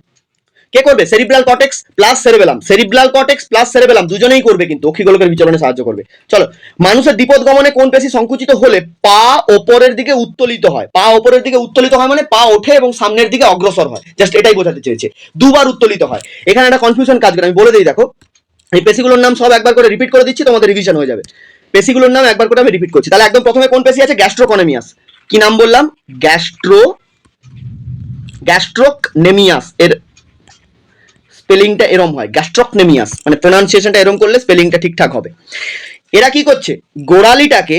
কে করবে? Cerebral cortex plus cerebellum, cerebral cortex plus cerebellum দুজনেই করবে, কিন্তু অক্ষিগোলকের বিচলনে সাহায্য করবে। চলো, মানুষের দ্বিপদ গমনে কোন পেশি সংকুচিত হলে পা ওপরের দিকে উত্তোলিত হয়? পা ওপরের দিকে উত্তোলিত হয় মানে পা ওঠে এবং সামনের দিকে অগ্রসর হয়, জাস্ট এটাই বোঝাতে চেয়েছে। দুবার উত্তোলিত হয়, এখানে একটা কনফিউশন কাজ করে, আমি বলে দিই। দেখো, এই পেশিগুলোর নাম সব একবার করে রিপিট করে দিচ্ছি, তোমাদের রিভিশন হয়ে যাবে। পেশিগুলোর নাম একবার করে আমি রিপিট করছি। তাহলে একদম প্রথমে কোন পেশি আছে? গ্যাস্ট্রোকনেমিয়াস। কি নাম বললাম? গ্যাস্ট্রোকনেমিয়াস। এর স্পেলিংটা এরম হয়, গ্যাস্ট্রোকনেমিয়াস, মানে প্রোনাউন্সিয়েশনটা এরম করলে স্পেলিংটা ঠিকঠাক হবে। এরা কি করছে? গোড়ালিটাকে,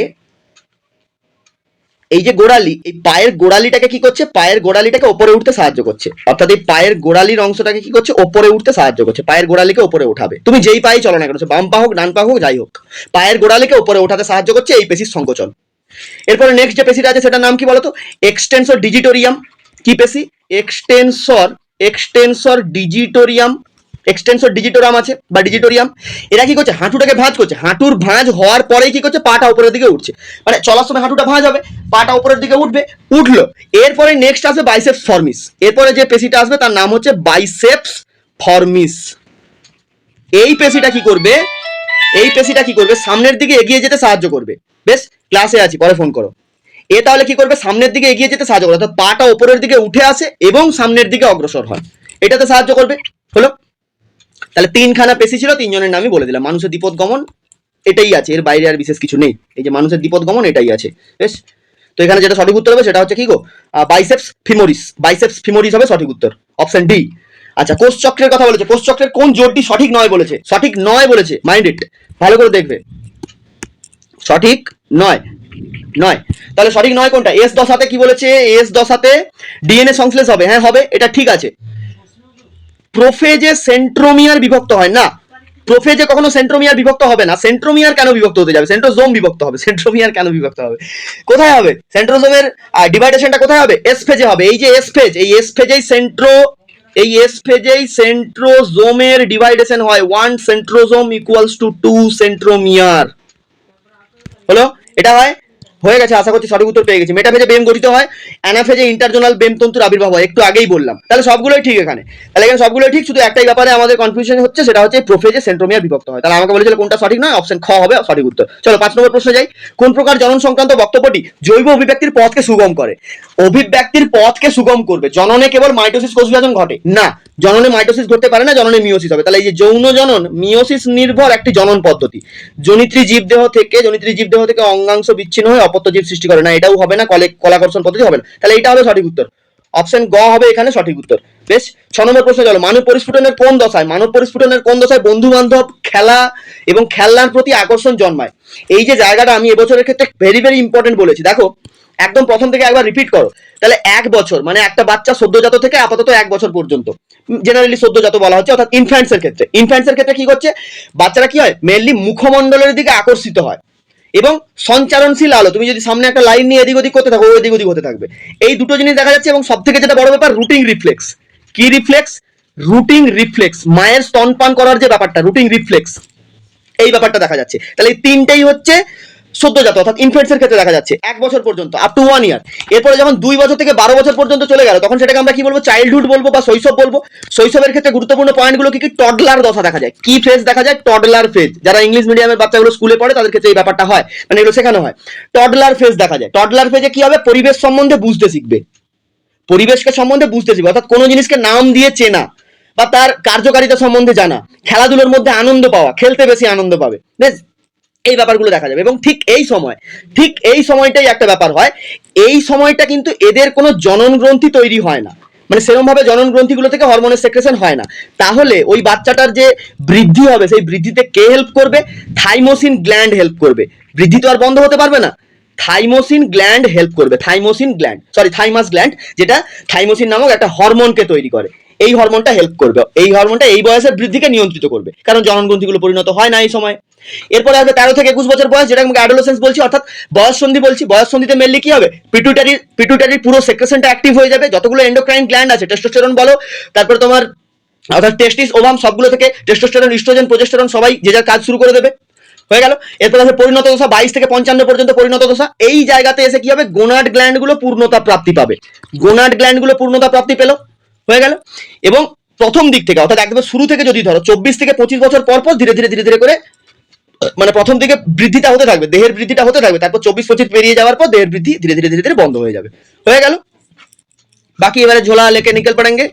এই যে গোড়ালি, এই পায়ের গোড়ালিটাকে কি করছে? পায়ের গোড়ালিটাকে ওপরে উঠতে সাহায্য করছে, অর্থাৎ এই পায়ের গোড়ালির অংশটাকে কি করছে? ওপরে উঠতে সাহায্য করছে। পায়ের গোড়ালিকে ওপরে উঠাবে, তুমি যেই পায়ে চলো না কেন, বাম পা হোক ডান পা হোক যাই হোক, পায়ের গোড়ালিকে ওপরে উঠাতে সাহায্য করছে এই পেশির সংকোচন। এরপরে নেক্সট যে পেশিটা আছে সেটার নাম কি বলতো? এক্সটেন্সর ডিজিটোরিয়াম। কি পেশি? এক্সটেন্সর ডিজিটোরিয়াম, এক্সটেন্সর ডিজিটোরাম আছে বা ডিজিটোরিয়াম। এরা কি করছে? হাঁটুটাকে ভাঁজ করছে। হাঁটুর ভাঁজ হওয়ার পরেই কি করছে? পাটা উপরের দিকে উঠছে, মানে চলার সময় হাঁটুটা ভাঁজ হবে, পাটা উপরের দিকে উঠবে, উঠলো। এরপরে নেক্সট আসবে বাইসেপস ফর্মিস। এরপরে যে পেশিটা আসবে তার নাম হচ্ছে বাইসেপস ফর্মিস। এই পেশিটা কি করবে? এই পেশিটা কি করবে? সামনের দিকে এগিয়ে যেতে সাহায্য করবে। বেশ, ক্লাসে আছি, পরে ফোন করো। এ তাহলে কি করবে? সামনের দিকে এগিয়ে যেতে সাহায্য করবে, অর্থাৎ পাটা উপরের দিকে উঠে আসে এবং সামনের দিকে অগ্রসর হয়, এটাতে সাহায্য করবে। হলো? তাহলে তিনখানা পেশি ছিল, তিনজনের নামই বলে দিলাম। মানুষের দ্বিপদ গমন এটাই আছে, এর বাইরে আর বিশেষ কিছু নেই। এই যে মানুষের দ্বিপদ গমন এটাই আছে। বেশ, তো এখানে যেটা সঠিক উত্তর হবে সেটা হচ্ছে কি গো? Biceps femoris. বাইসেপস ফিমোরিস হবে সঠিক উত্তর, অপশন ডি। আচ্ছা, কোষ চক্রের কথা বলেছে। কোষ চক্রের কোন জোটটি সঠিক নয় বলেছে? সঠিক নয় বলেছে, মাইন্ড ইট, ভালো করে দেখবে। সঠিক নয়, নয়। তাহলে সঠিক নয় কোনটা? এস দশাতে কি বলেছে? এস দশাতে ডিএনএ সংশ্লেষ হবে, হ্যাঁ হবে, এটা ঠিক আছে। প্রোফেজে সেন্ট্রোমিয়ার বিভক্ত হয় না, প্রোফেজে কখনো সেন্ট্রোমিয়ার বিভক্ত হবে না। সেন্ট্রোমিয়ার কেন বিভক্ত হতে যাবে? সেন্ট্রোজোম বিভক্ত হবে, সেন্ট্রোমিয়ার কেন বিভক্ত হবে? কোথায় হবে সেন্ট্রোজোমের ডিভাইডেশনটা? কোথায় হবে? এস ফেজে হবে। এই যে এস ফেজ, এই এস ফেজেই সেন্ট্রোজোমের ডিভাইডেশন হয়। 1 সেন্ট্রোজোম ইকুয়ালস টু 2 সেন্ট্রোমিয়ার। হলো? এটা হয়, হয়ে গেছে, আশা করছি সঠিক উত্তর পেয়ে গেছি। মেটাফেজে বেম গঠিত হয়, অ্যানাফেজে ইন্টারজোনাল বেম তন্তুর আবির্ভাব হয়, একটু আগেই বললাম। তাহলে সবগুলোই ঠিক এখানে, তাহলে এখানে সবগুলোই ঠিক, শুধু একটাই ব্যাপারে আমাদের কনফিউশন হচ্ছে, সেটা হচ্ছে প্রোফেজে সেন্ট্রোমিয়ার বিভক্ত হয়। তাহলে আমাকে বলেছিল কোনটা সঠিক নয়, অপশন খ হবে সঠিক উত্তর। চলো 5 নম্বর প্রশ্নে যাই। কোন প্রকার জনন সংক্রান্ত বক্তব্যটি জৈব অভিব্যক্তির পথকে সুগম করে? অভিব্যক্তির পথকে সুগম করবে। জননে কেবল মাইটোসিস কোষ বিভাজন ঘটে না, জননে মাইটোসিস ঘটতে পারে না, জননে মিওসিস হবে। তাহলে এই যে যৌন জনন মিওসিস নির্ভর একটি জনন পদ্ধতি। জনিত্রী জীবদেহ থেকে অঙ্গাংশ বিচ্ছিন্ন হয়ে অপত্য জীব সৃষ্টি করে না, এটাও হবে না, কলাকর্ষণ পদ্ধতি হবে না। তাহলে এটা হবে সঠিক উত্তর, অপশন গ হবে এখানে সঠিক উত্তর। বেশ, 6 নম্বর প্রশ্ন চলো। মানব পরিস্ফুটনের কোন দশায়, মানব পরিস্ফুটনের কোন দশায় বন্ধু বান্ধব খেলা এবং খেলনার প্রতি আকর্ষণ জন্মায়? এই যে জায়গাটা আমি এবছরের ক্ষেত্রে ভেরি ভেরি ইম্পর্টেন্ট বলেছি, দেখো একদম প্রথম থেকে একবার রিপিট করো। তাহলে 1 বছর মানে একটা বাচ্চা সদ্যজাত থেকে আপাতত 1 বছর পর্যন্ত, জেনারেলি সদ্যজাত বলা হচ্ছে, অর্থাৎ ইনফ্যান্টসের ক্ষেত্রে কি করছে? বাচ্চারা কি হয়? মেনলি মুখমণ্ডলের দিকে আকর্ষিত হয় এবং সঞ্চারণশীল আলো, তুমি যদি সামনে একটা লাইন নিয়ে এদিক ওদিক করতে থাকো, এদিক ওদিক হতে থাকবে। এই দুটো জিনিস দেখা যাচ্ছে। এবং সব থেকে যেটা বড় ব্যাপার, রুটিং রিফ্লেক্স। কি রিফ্লেক্স? রুটিং রিফ্লেক্স, মায়ের স্তনপান করার যে ব্যাপারটা, রুটিং রিফ্লেক্স, এই ব্যাপারটা দেখা যাচ্ছে। তাহলে এই তিনটেই হচ্ছে সদ্যজাত, অর্থাৎ ইনফ্যান্টসের ক্ষেত্রে দেখা যাচ্ছে 1 বছর পর্যন্ত, আপ টু 1 ইয়ার। এরপরে যখন 2 বছর থেকে 12 বছর পর্যন্ত চলে গেল, তখন সেটাকে আমরা কি বলবো? চাইল্ডহুড বলবো বা শৈশব বলবো। শৈশবের ক্ষেত্রে গুরুত্বপূর্ণ পয়েন্টগুলো কি কি? টডলার দশা দেখা যায়। কি ফেজ দেখা যায়? Toddler phase. যারা ইংলিশ মিডিয়ামের বাচ্চাগুলো স্কুলে পড়ে তাদের ক্ষেত্রে এই ব্যাপারটা হয়, মানে এগুলো শেখানো হয়। টডলার ফেজ দেখা যায়। টডলার ফেজে কি হবে? পরিবেশ সম্বন্ধে বুঝতে শিখবে, পরিবেশকে সম্বন্ধে বুঝতে শিখবে, অর্থাৎ কোনো জিনিসকে নাম দিয়ে চেনা বা তার কার্যকারিতা সম্বন্ধে জানা, খেলাধুলোর মধ্যে আনন্দ পাওয়া, খেলতে বেশি আনন্দ পাবে। বেশ, এই ব্যাপারগুলো দেখা যাবে। এবং ঠিক এই সময়টাই একটা ব্যাপার হয়, এই সময়টা কিন্তু এদের কোনো জনন গ্রন্থি তৈরি হয় না, মানে সেরকম ভাবে জনন গ্রন্থিগুলো থেকে হরমোনের সেক্রেশন হয় না। তাহলে ওই বাচ্চাটার যে বৃদ্ধি হবে সেই বৃদ্ধিতে কে হেল্প করবে? থাইমোসিন গ্ল্যান্ড হেল্প করবে। বৃদ্ধি তো আর বন্ধ হতে পারবে না, থাইমোসিন গ্ল্যান্ড হেল্প করবে। থাইমাস গ্ল্যান্ড, যেটা থাইমোসিন নামক একটা হরমোনকে তৈরি করে, এই হরমোনটা হেল্প করবে। এই হরমোনটা এই বয়সের বৃদ্ধিকে নিয়ন্ত্রিত করবে, কারণ জনন গ্রন্থিগুলো পরিণত হয় না এই সময়। এরপরে আসবে 13 থেকে 21 বছর বয়স, যেটা আমাকে অ্যাডোলেসেন্স বলছি, অর্থাৎ বয়স সন্ধি বলছি। বয়স সন্ধিতে মেনলি কি হবে? পিটুইটারির পুরো সেক্রেশনটা অ্যাক্টিভ হয়ে যাবে, যতগুলো এন্ডোক্রাইন গ্ল্যান্ড আছে, টেস্টোস্টেরন বলো, তারপর তোমার অর্থাৎ টেস্টিস, ওভাম, সবগুলো থেকে টেস্টোস্টেরন, ইস্ট্রোজেন, প্রোজেস্টেরন সবাই যে যার কাজ শুরু করে দেবে। হয়ে গেল। এরপর আছে পরিণত দশা, 22 থেকে 55 পর্যন্ত পরিণত দশা। এই জায়গাতে এসে কি হবে? গোনাড গ্ল্যান্ড গুলো পূর্ণতা প্রাপ্তি পাবে। গোনাড গ্ল্যান্ড গুলো পূর্ণতা প্রাপ্তি পেল, হয়ে গেল। এবং প্রথম দিক থেকে অর্থাৎ একদম শুরু থেকে যদি ধরো 24 থেকে 25 বছর পর পর ধীরে ধীরে করে, মানে প্রথম দিকে বৃদ্ধিটা হতে থাকবে, দেহের বৃদ্ধিটা হতে থাকবে, তারপর 24-25 পেরিয়ে যাওয়ার পর দেহের বৃদ্ধি ধীরে ধীরে বন্ধ হয়ে যাবে, হয়ে গেল। বাকি এবারে ঝোলা লেকে নিকেল পড়েঙ্গে,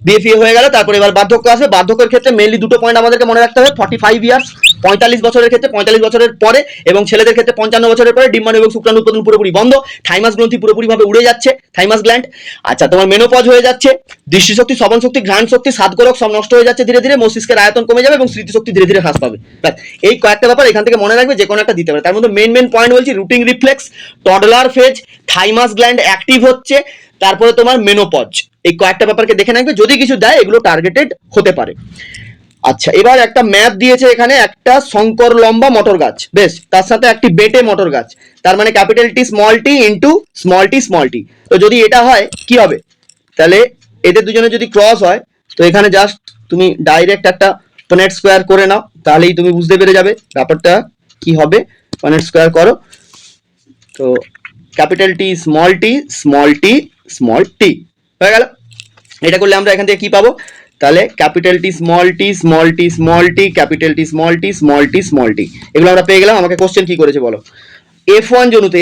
বিএফএ হয়ে গেল। তারপর এবার বার্ধক্য আসবে। বার্ধক্যের ক্ষেত্রে মেনলি দুটো পয়েন্ট আমাদেরকে মনে রাখতে হবে। 45 ইয়ার্স, 45 বছরের ক্ষেত্রে, 45 বছরের পরে, এবং ছেলেদের ক্ষেত্রে 55 বছরের পরে ডিম্বাণু এবং শুক্রাণু উৎপাদন পুরোপুরি বন্ধ, থাইমাস গ্রন্থি পুরোপুরি ভাবে উড়ে যাচ্ছে, থাইমাস গ্ল্যান্ড। আচ্ছা, তোমার মেনোপজ হয়ে যাচ্ছে, দৃষ্টিশক্তি, শ্রবণ শক্তি, ঘ্রাণ শক্তি, স্বাদগোলক সব নষ্ট হয়ে যাচ্ছে ধীরে ধীরে, মস্তিষ্কের আয়তন কমে যাবে এবং স্মৃতিশক্তি ধীরে ধীরে হ্রাস পাবে। এই কয়েকটা ব্যাপার এখান থেকে মনে রাখবে, যে কোনো একটা দিতে পারে। তার মধ্যে মেন পয়েন্ট বলছি, রুটিং reflex, toddler phase, thymus gland active হচ্ছে, তারপরে তোমার মেনোপজ। এই কয়েকটা ব্যাপারকে দেখে রাখবে, যদি কিছু দেয় এগুলো টার্গেটেড হতে পারে। আচ্ছা, এবার একটা ম্যাপ দিয়েছে এখানে, একটা শঙ্কর লম্বা মটর গাছ, বেশ, তার সাথে একটি বেটে মটর গাছ, তার মানে ক্যাপিটাল টি স্মল টি ইন্টু স্মল টি। তো যদি এটা হয় কি হবে? তাহলে এদের দুজনে যদি ক্রস হয়, তো এখানে জাস্ট তুমি ডাইরেক্ট একটা পনেট স্কোয়ার করে নাও, তাহলেই তুমি বুঝতে পেরে যাবে ব্যাপারটা কি হবে। পনেট স্কোয়ার করো, তো ক্যাপিটাল টি স্মল টি হয়ে গেল। এটা করলে আমরা এখান থেকে কি পাবো? তাহলে capital T small T capital T small T এগুলো আমরা পেয়ে গেলাম। আমাকে কোশ্চেন কি করেছে বলো? F1 জনুতে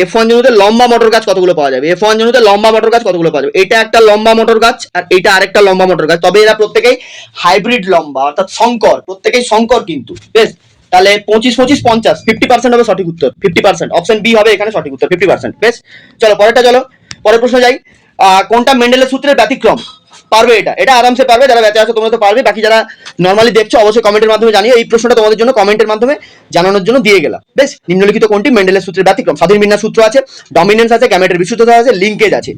লম্বা মটর গাছ কতগুলো পাওয়া যাবে? F1 জনুতে লম্বা মটর গাছ কতগুলো পাওয়া যাবে? এটা একটা লম্বা মটর গাছ আর এটা আরেকটা লম্বা মটর গাছ, তবে এরা প্রত্যেকেই হাইব্রিড লম্বা, অর্থাৎ সংকর, প্রত্যেকেই সংকর কিন্তু, বেশ। তাহলে 25-25 50, 50% হবে সঠিক উত্তর, 50%। অপশন বি হবে এখানে সঠিক উত্তর, 50%। বেশ, চলো পরের প্রশ্ন যাই। কোনটা মেন্ডেলের সূত্রের ব্যতিক্রম? পারবে, এটা আরামসে পারবে, যারা ব্যাচে আছো তোমরা তো পারবে, বাকি যারা নর্মালি দেখছো অবশ্যই কমেন্টের মাধ্যমে জানিও। এই প্রশ্নটা তোমাদের জন্য কমেন্টের মাধ্যমে জানানোর জন্য দিয়ে গেলাম। বেশ, নিম্নলিখিত কোনটি মেন্ডেলের সূত্রের ব্যতিক্রম? স্বাধীন বিন্যাস সূত্র আছে, ডমিনেন্স আছে, গ্যামেটের বিশুদ্ধতা আছে, লিঙ্কেজ আছে।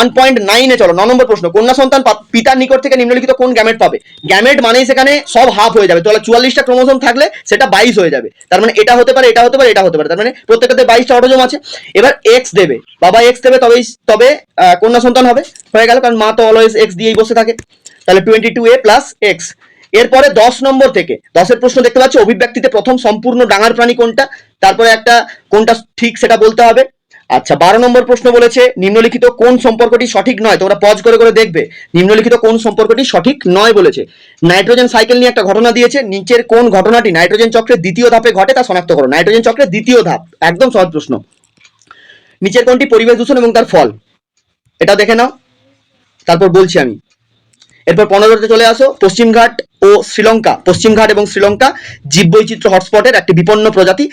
1.9 চলো 9 নম্বর প্রশ্ন। কন্যা সন্তান পিতার নিকট থেকে নিম্নলিখিত কোন গ্যামেট পাবে? গ্যামেট মানেই সেখানে সব হাফ হয়ে যাবে, তাহলে 44টা ক্রোমোসোম থাকলে সেটা 22 হয়ে যাবে, তার মানে এটা হতে পারে, তার মানে প্রত্যেকটাতে 22টা অটোজোম আছে। এবার এক্স দেবে, বাবা এক্স দেবে, তবে কন্যা সন্তান হবে, হয়ে গেল, কারণ মা তো অলওয়েজ এক্স দিয়েই বসে থাকে। তাহলে 22a প্লাস এক্স। এরপরে 10 নম্বর থেকে 10-এর প্রশ্ন দেখতে পাচ্ছ, অভিব্যক্তিতে প্রথম সম্পূর্ণ ডাঙার প্রাণী কোনটা? তারপরে একটা কোনটা ঠিক সেটা বলতে হবে। আচ্ছা, 12 নম্বর প্রশ্ন বলেছে নিম্নলিখিত কোন সম্পর্কটি সঠিক নয়? তোমরা পজ করে দেখবে, নিম্নলিখিত কোন সম্পর্কটি সঠিক নয় বলেছে। নাইট্রোজেন সাইকেল নিয়ে একটা ঘটনা দিয়েছে, নিচের কোন ঘটনাটি নাইট্রোজেন চক্রের দ্বিতীয় ধাপে ঘটে তা শনাক্ত করো। নাইট্রোজেন চক্রের দ্বিতীয় ধাপ, একদম সহজ প্রশ্ন। নিচের কোনটি পরিবেশ দূষণ এবং তার ফল? এটা দেখে নাও, তারপর বলছি আমি। এরপর 15তে চলে আসো, পশ্চিমঘাট এবং শ্রীলঙ্কা জীববৈচিত্র্য হটস্পটের একটি বিপন্ন প্রজাতি,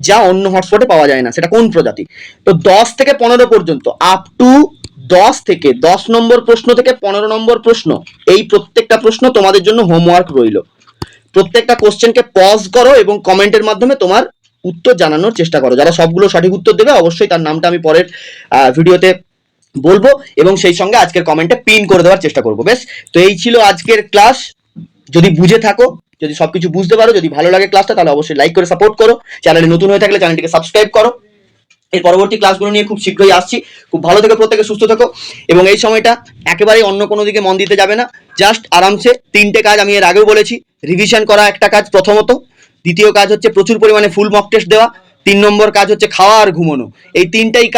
যা অন্য হটস্পটে পাওয়া যায় না, সেটা কোন প্রজাতি? তো 10 থেকে 15 পর্যন্ত, আপ টু 10 নম্বর প্রশ্ন থেকে 15 নম্বর প্রশ্ন, এই প্রত্যেকটা প্রশ্ন তোমাদের জন্য হোমওয়ার্ক রইল। প্রত্যেকটা কোশ্চেনকে পজ করো এবং কমেন্টের মাধ্যমে তোমার উত্তর জানানোর চেষ্টা করো। যারা সবগুলো সঠিক উত্তর দেবে অবশ্যই তার নামটা আমি পরের ভিডিওতে বলবো এবং সেই সঙ্গে আজকের কমেন্টে পিন করে দেওয়ার চেষ্টা করবো। বেশ, তো এই ছিল আজকের ক্লাস। যদি বুঝে থাকো, যদি সবকিছু বুঝতে পারো, যদি ভালো লাগে ক্লাসটা, তাহলে অবশ্যই লাইক করে সাপোর্ট করো। চ্যানেলে নতুন হয়ে থাকলে চ্যানেলটিকে সাবস্ক্রাইব করো। এর পরবর্তী ক্লাসগুলো নিয়ে খুব শীঘ্রই আসছি। খুব ভালো থেকো, প্রত্যেকে সুস্থ থেকো এবং এই সময়টা একেবারেই অন্য কোনো দিকে মন দিতে যাবে না। জাস্ট আরামসে 3টে কাজ আমি এর আগেও বলেছি, রিভিশন করা একটা কাজ প্রথমত, দ্বিতীয় কাজ হচ্ছে প্রচুর পরিমাণে ফুল মক টেস্ট দেওয়া, 3 নম্বর কাজ হচ্ছে খাওয়া আর ঘুমানো। এই তিনটেই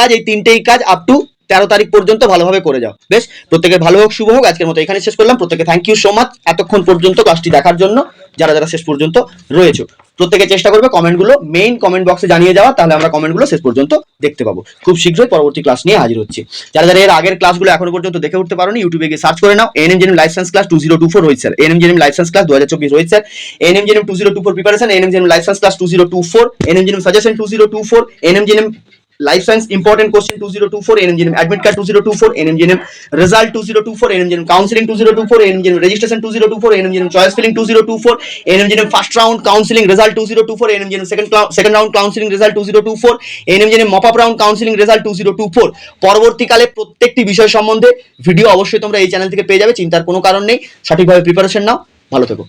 কাজ আপ টু 13 তারিখ পর্যন্ত ভালোভাবে করে যাও। বেশ, প্রত্যেকের ভালো হোক, শুভ হোক। আজকের মতো এখানে শেষ করলাম। প্রত্যেকে থ্যাংক ইউ সো মাচ এতক্ষণ পর্যন্ত ক্লাসটি দেখার জন্য। যারা যারা শেষ পর্যন্ত রয়েছে প্রত্যেকে চেষ্টা করবে কমেন্টগুলো মেইন কমেন্ট বক্সে জানিয়ে যাওয়া, তাহলে আমরা কমেন্টগুলো শেষ পর্যন্ত দেখতে পাবো। খুব শীঘ্রই পরবর্তী ক্লাস নিয়ে হাজির হচ্ছে। যারা যারা এর আগের ক্লাসগুলো এখনো পর্যন্ত দেখে উঠতে পারোনি, ইউটিউবে গিয়ে সার্চ করে নাও ANM JNM license class 2024 Rohit sir, ANM JNM license class 2024 Rohit sir, ANM JNM 2024 preparation, ANM JNM license class 2024, ANM JNM suggestion 2024, ANM JNM life science important question 2024, ANM JNM admit card 2024, ANM JNM result 2024, ANM JNM counselling 2024, ANM JNM registration 2024, ANM JNM choice filling 2024, ANM JNM first round counselling result 2024, ANM GNM second round counselling result 2024, ANM GNM mop up round counselling result 2024। পরবর্তীকালে প্রত্যেকটি বিষয় সম্বন্ধে ভিডিও অবশ্যই তোমরা এই চ্যানেল থেকে পেয়ে যাবে, চিন্তার কোনো কারণ নেই। সঠিকভাবে প্রিপারেশন নাও, ভালো থেকো।